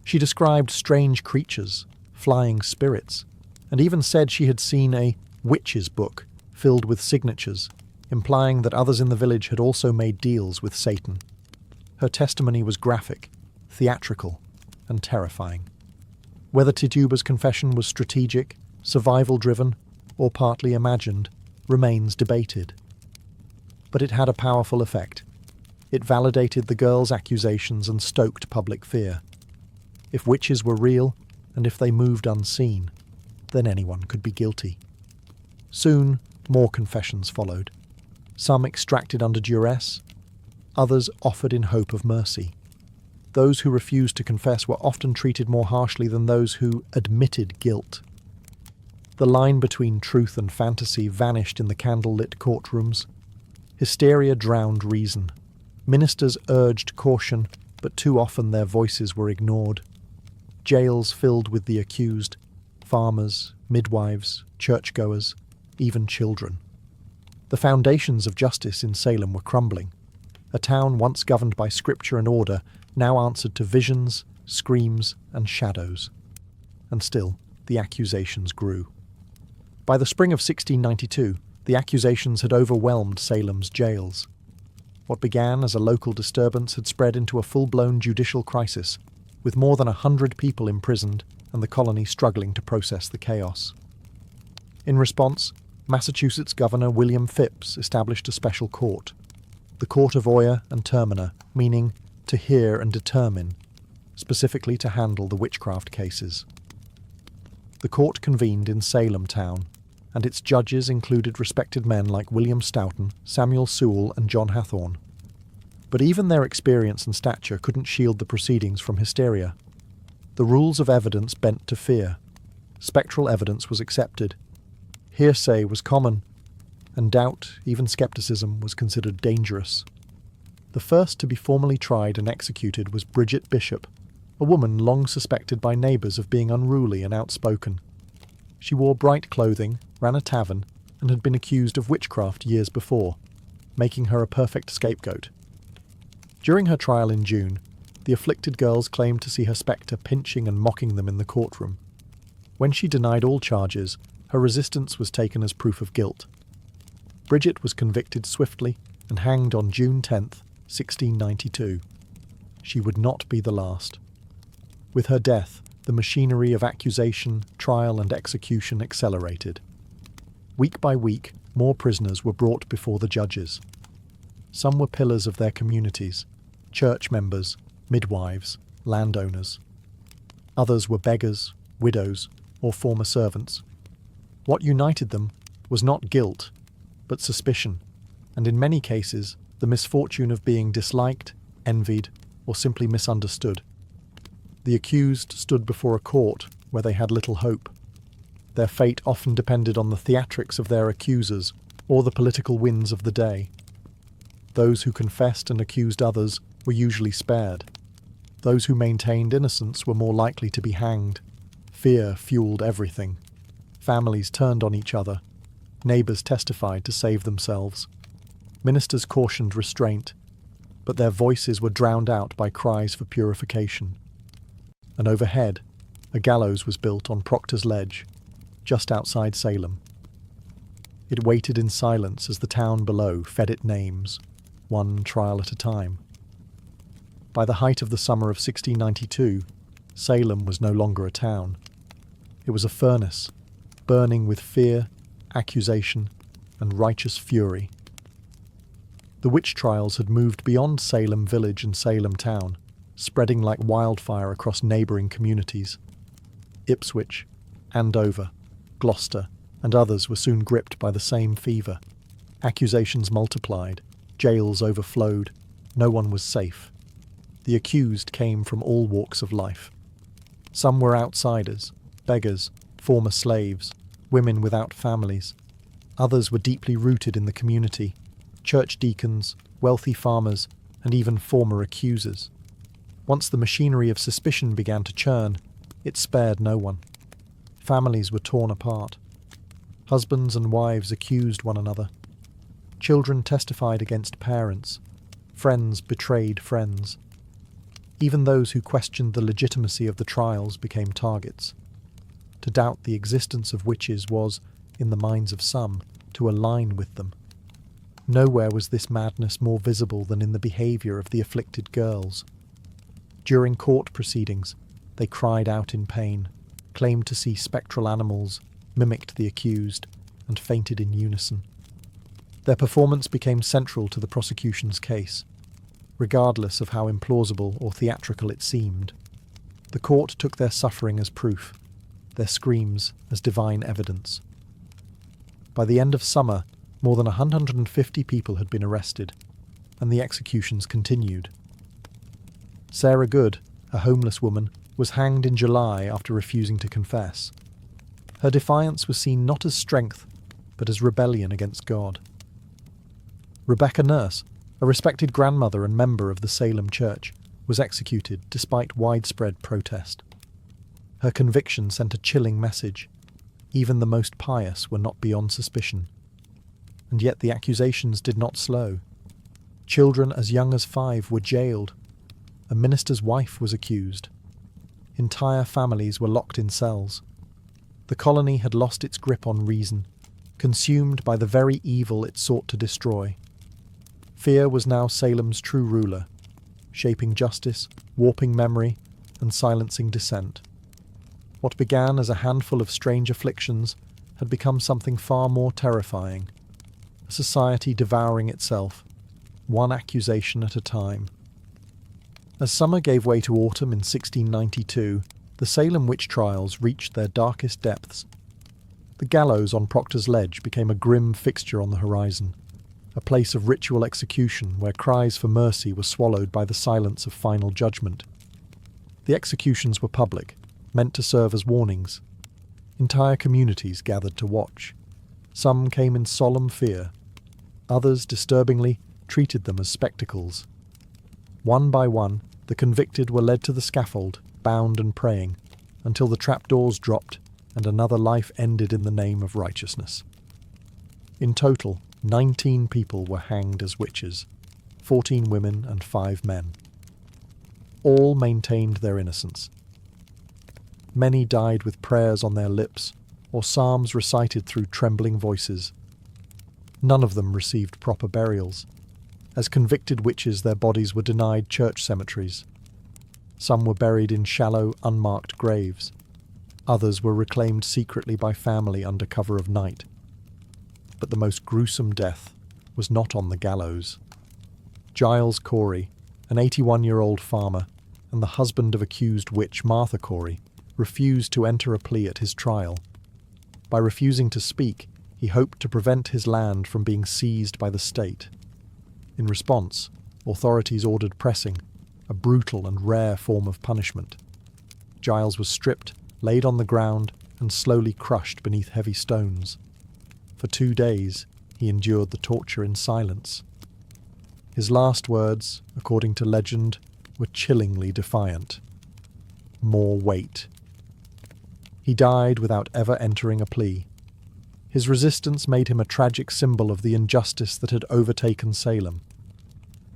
A: She described strange creatures, flying spirits, and even said she had seen a witch's book filled with signatures, implying that others in the village had also made deals with Satan. Her testimony was graphic, theatrical, and terrifying. Whether Tituba's confession was strategic, survival-driven, or partly imagined remains debated. But it had a powerful effect. It validated the girl's accusations and stoked public fear. If witches were real, and if they moved unseen, then anyone could be guilty. Soon, more confessions followed. Some extracted under duress, others offered in hope of mercy. Those who refused to confess were often treated more harshly than those who admitted guilt. The line between truth and fantasy vanished in the candle-lit courtrooms. Hysteria drowned reason. Ministers urged caution, but too often their voices were ignored. Jails filled with the accused, farmers, midwives, churchgoers, even children. The foundations of justice in Salem were crumbling. A town once governed by scripture and order now answered to visions, screams, and shadows. And still, the accusations grew. By the spring of 1692, the accusations had overwhelmed Salem's jails. What began as a local disturbance had spread into a full-blown judicial crisis, with more than 100 people imprisoned and the colony struggling to process the chaos. In response, Massachusetts Governor William Phips established a special court, the Court of Oyer and Terminer, meaning to hear and determine, specifically to handle the witchcraft cases. The court convened in Salem town, and its judges included respected men like William Stoughton, Samuel Sewell, and John Hathorne. But even their experience and stature couldn't shield the proceedings from hysteria. The rules of evidence bent to fear. Spectral evidence was accepted. Hearsay was common, and doubt, even skepticism, was considered dangerous. The first to be formally tried and executed was Bridget Bishop, a woman long suspected by neighbours of being unruly and outspoken. She wore bright clothing, ran a tavern, and had been accused of witchcraft years before, making her a perfect scapegoat. During her trial in June, the afflicted girls claimed to see her spectre pinching and mocking them in the courtroom. When she denied all charges, her resistance was taken as proof of guilt. Bridget was convicted swiftly and hanged on June 10th, 1692. She would not be the last. With her death, the machinery of accusation, trial, and execution accelerated. Week by week, more prisoners were brought before the judges. Some were pillars of their communities, church members, midwives, landowners. Others were beggars, widows, or former servants. What united them was not guilt, but suspicion, and in many cases, the misfortune of being disliked, envied, or simply misunderstood. The accused stood before a court where they had little hope. Their fate often depended on the theatrics of their accusers or the political winds of the day. Those who confessed and accused others were usually spared. Those who maintained innocence were more likely to be hanged. Fear fueled everything. Families turned on each other. Neighbours testified to save themselves. Ministers cautioned restraint, but their voices were drowned out by cries for purification. And overhead, a gallows was built on Proctor's Ledge, just outside Salem. It waited in silence as the town below fed it names, one trial at a time. By the height of the summer of 1692, Salem was no longer a town. It was a furnace, burning with fear, accusation, and righteous fury. The witch trials had moved beyond Salem village and Salem town, spreading like wildfire across neighbouring communities. Ipswich, Andover, Gloucester, and others were soon gripped by the same fever. Accusations multiplied, jails overflowed, no one was safe. The accused came from all walks of life. Some were outsiders, beggars, former slaves, women without families. Others were deeply rooted in the community, church deacons, wealthy farmers, and even former accusers. Once the machinery of suspicion began to churn, it spared no one. Families were torn apart. Husbands and wives accused one another. Children testified against parents. Friends betrayed friends. Even those who questioned the legitimacy of the trials became targets. To doubt the existence of witches was, in the minds of some, to align with them. Nowhere was this madness more visible than in the behaviour of the afflicted girls. During court proceedings, they cried out in pain, claimed to see spectral animals, mimicked the accused, and fainted in unison. Their performance became central to the prosecution's case, regardless of how implausible or theatrical it seemed. The court took their suffering as proof, their screams as divine evidence. By the end of summer, more than 150 people had been arrested, and the executions continued. Sarah Good, a homeless woman, was hanged in July after refusing to confess. Her defiance was seen not as strength, but as rebellion against God. Rebecca Nurse, a respected grandmother and member of the Salem Church, was executed despite widespread protest. Her conviction sent a chilling message. Even the most pious were not beyond suspicion. And yet the accusations did not slow. Children as young as 5 were jailed. A minister's wife was accused. Entire families were locked in cells. The colony had lost its grip on reason, consumed by the very evil it sought to destroy. Fear was now Salem's true ruler, shaping justice, warping memory, and silencing dissent. What began as a handful of strange afflictions had become something far more terrifying. A society devouring itself, one accusation at a time. As summer gave way to autumn in 1692, the Salem Witch Trials reached their darkest depths. The gallows on Proctor's Ledge became a grim fixture on the horizon, a place of ritual execution where cries for mercy were swallowed by the silence of final judgment. The executions were public, meant to serve as warnings. Entire communities gathered to watch. Some came in solemn fear. Others, disturbingly, treated them as spectacles. One by one, the convicted were led to the scaffold, bound and praying, until the trapdoors dropped and another life ended in the name of righteousness. In total, 19 people were hanged as witches, 14 women and 5 men. All maintained their innocence. Many died with prayers on their lips, or psalms recited through trembling voices. None of them received proper burials. As convicted witches, their bodies were denied church cemeteries. Some were buried in shallow, unmarked graves. Others were reclaimed secretly by family under cover of night. But the most gruesome death was not on the gallows. Giles Corey, an 81-year-old farmer, and the husband of accused witch Martha Corey, refused to enter a plea at his trial. By refusing to speak, he hoped to prevent his land from being seized by the state. In response, authorities ordered pressing, a brutal and rare form of punishment. Giles was stripped, laid on the ground, and slowly crushed beneath heavy stones. For 2 days, he endured the torture in silence. His last words, according to legend, were chillingly defiant. More weight. He died without ever entering a plea. His resistance made him a tragic symbol of the injustice that had overtaken Salem.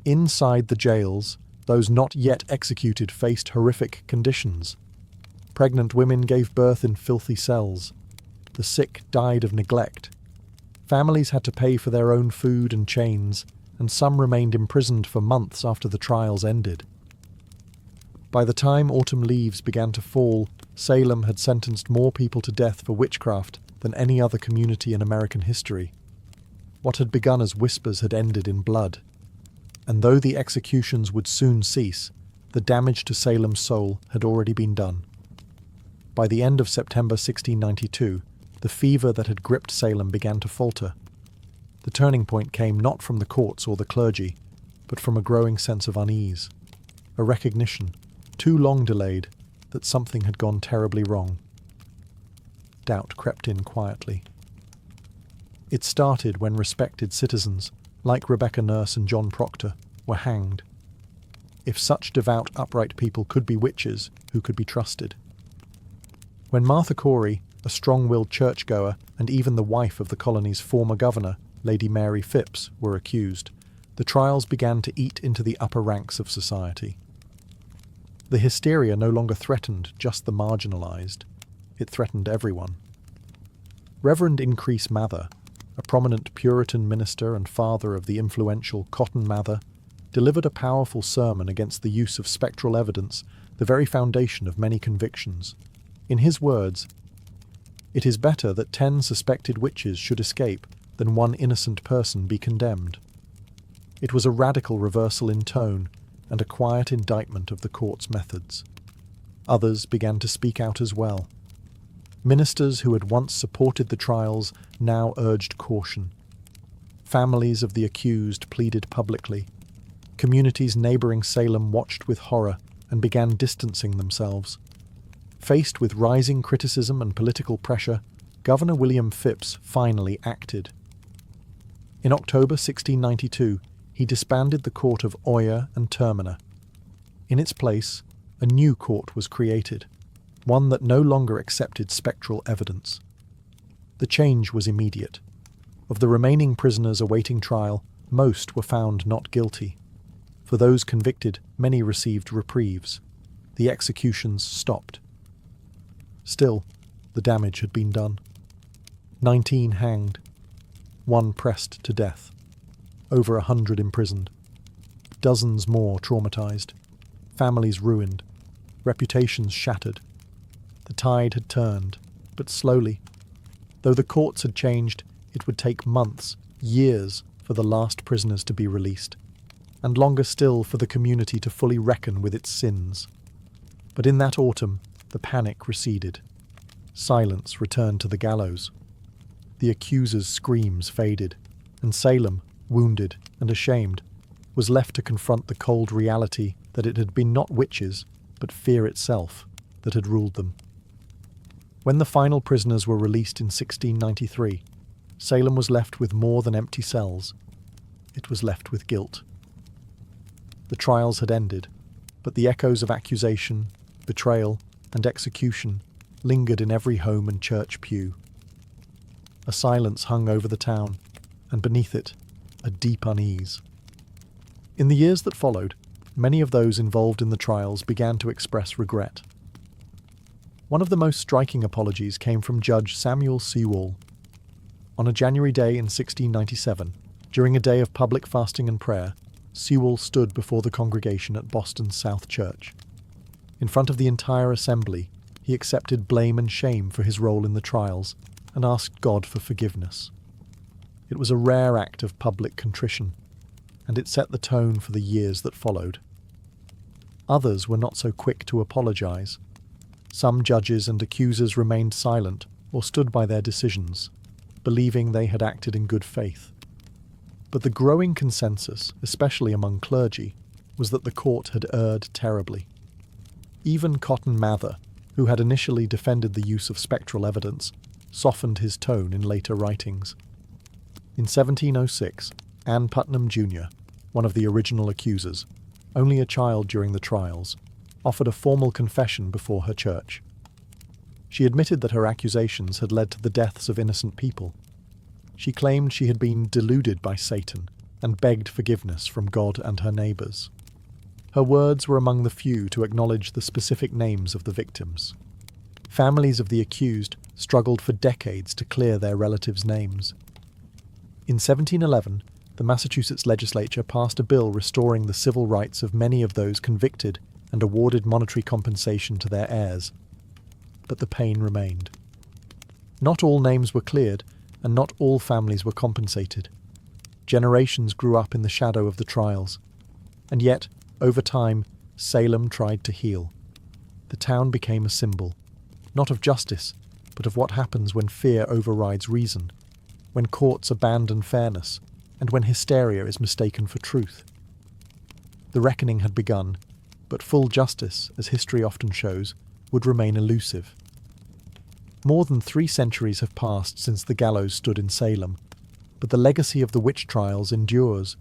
A: Inside the jails, those not yet executed faced horrific conditions. Pregnant women gave birth in filthy cells. The sick died of neglect. Families had to pay for their own food and chains, and some remained imprisoned for months after the trials ended. By the time autumn leaves began to fall, Salem had sentenced more people to death for witchcraft than any other community in American history. What had begun as whispers had ended in blood. And though the executions would soon cease, the damage to Salem's soul had already been done. By the end of September 1692, the fever that had gripped Salem began to falter. The turning point came not from the courts or the clergy, but from a growing sense of unease, a recognition, too long delayed, that something had gone terribly wrong. Doubt crept in quietly. It started when respected citizens, like Rebecca Nurse and John Proctor, were hanged. If such devout, upright people could be witches, who could be trusted? When Martha Corey, a strong-willed churchgoer and even the wife of the colony's former governor, Lady Mary Phipps, were accused, the trials began to eat into the upper ranks of society. The hysteria no longer threatened just the marginalized. It threatened everyone. Reverend Increase Mather, a prominent Puritan minister and father of the influential Cotton Mather, delivered a powerful sermon against the use of spectral evidence, the very foundation of many convictions. In his words, "It is better that 10 suspected witches should escape than one innocent person be condemned." It was a radical reversal in tone and a quiet indictment of the court's methods. Others began to speak out as well. Ministers who had once supported the trials now urged caution. Families of the accused pleaded publicly. Communities neighbouring Salem watched with horror and began distancing themselves. Faced with rising criticism and political pressure, Governor William Phips finally acted. In October 1692, he disbanded the court of Oyer and Terminer. In its place, a new court was created, one that no longer accepted spectral evidence. The change was immediate. Of the remaining prisoners awaiting trial, most were found not guilty. For those convicted, many received reprieves. The executions stopped. Still, the damage had been done. 19 hanged, 1 pressed to death, over 100 imprisoned, dozens more traumatized, families ruined, reputations shattered. The tide had turned, but slowly. Though the courts had changed, it would take months, years, for the last prisoners to be released, and longer still for the community to fully reckon with its sins. But in that autumn, the panic receded. Silence returned to the gallows. The accuser's screams faded, and Salem, wounded and ashamed, was left to confront the cold reality that it had been not witches, but fear itself, that had ruled them. When the final prisoners were released in 1693, Salem was left with more than empty cells. It was left with guilt. The trials had ended, but the echoes of accusation, betrayal, and execution lingered in every home and church pew. A silence hung over the town, and beneath it, a deep unease. In the years that followed, many of those involved in the trials began to express regret. One of the most striking apologies came from Judge Samuel Sewall. On a January day in 1697, during a day of public fasting and prayer, Sewall stood before the congregation at Boston's South Church. In front of the entire assembly, he accepted blame and shame for his role in the trials and asked God for forgiveness. It was a rare act of public contrition, and it set the tone for the years that followed. Others were not so quick to apologize. Some judges and accusers remained silent or stood by their decisions, believing they had acted in good faith. But the growing consensus, especially among clergy, was that the court had erred terribly. Even Cotton Mather, who had initially defended the use of spectral evidence, softened his tone in later writings. In 1706, Ann Putnam Jr., one of the original accusers, only a child during the trials, offered a formal confession before her church. She admitted that her accusations had led to the deaths of innocent people. She claimed she had been deluded by Satan and begged forgiveness from God and her neighbours. Her words were among the few to acknowledge the specific names of the victims. Families of the accused struggled for decades to clear their relatives' names. In 1711, the Massachusetts legislature passed a bill restoring the civil rights of many of those convicted and awarded monetary compensation to their heirs. But the pain remained. Not all names were cleared, and not all families were compensated. Generations grew up in the shadow of the trials. And yet, over time, Salem tried to heal. The town became a symbol, not of justice, but of what happens when fear overrides reason, when courts abandon fairness, and when hysteria is mistaken for truth. The reckoning had begun, but full justice, as history often shows, would remain elusive. More than 3 centuries have passed since the gallows stood in Salem, but the legacy of the witch trials endures,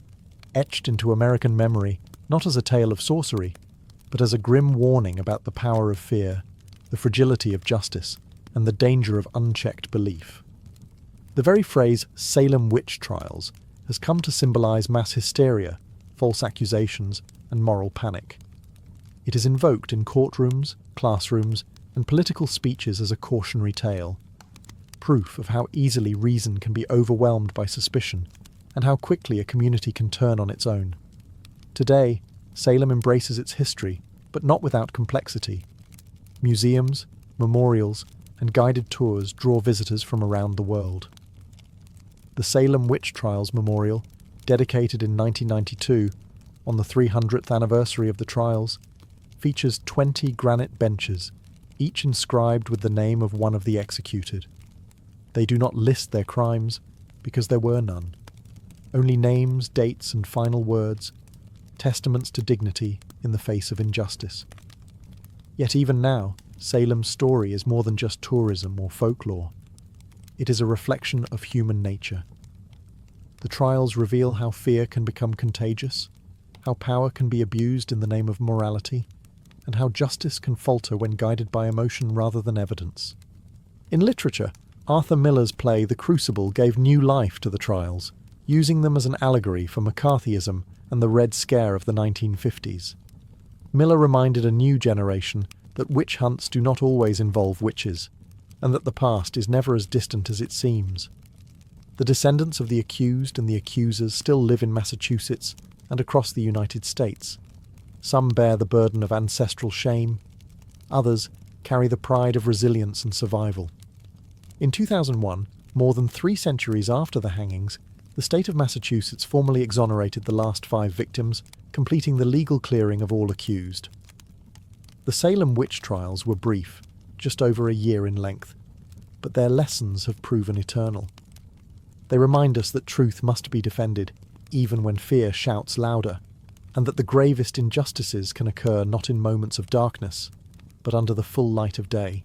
A: etched into American memory not as a tale of sorcery, but as a grim warning about the power of fear, the fragility of justice, and the danger of unchecked belief. The very phrase Salem Witch Trials has come to symbolize mass hysteria, false accusations, and moral panic. It is invoked in courtrooms, classrooms, and political speeches as a cautionary tale, proof of how easily reason can be overwhelmed by suspicion and how quickly a community can turn on its own. Today, Salem embraces its history, but not without complexity. Museums, memorials, and guided tours draw visitors from around the world. The Salem Witch Trials Memorial, dedicated in 1992, on the 300th anniversary of the trials, features 20 granite benches, each inscribed with the name of one of the executed. They do not list their crimes, because there were none. Only names, dates, and final words, testaments to dignity in the face of injustice. Yet even now, Salem's story is more than just tourism or folklore. It is a reflection of human nature. The trials reveal how fear can become contagious, how power can be abused in the name of morality, and how justice can falter when guided by emotion rather than evidence. In literature, Arthur Miller's play The Crucible gave new life to the trials, using them as an allegory for McCarthyism and the Red Scare of the 1950s. Miller reminded a new generation that witch hunts do not always involve witches, and that the past is never as distant as it seems. The descendants of the accused and the accusers still live in Massachusetts and across the United States. Some bear the burden of ancestral shame, others carry the pride of resilience and survival. In 2001, more than 3 centuries after the hangings, the state of Massachusetts formally exonerated the last 5 victims, completing the legal clearing of all accused. The Salem witch trials were brief, just over a year in length, but their lessons have proven eternal. They remind us that truth must be defended, even when fear shouts louder, and that the gravest injustices can occur not in moments of darkness, but under the full light of day.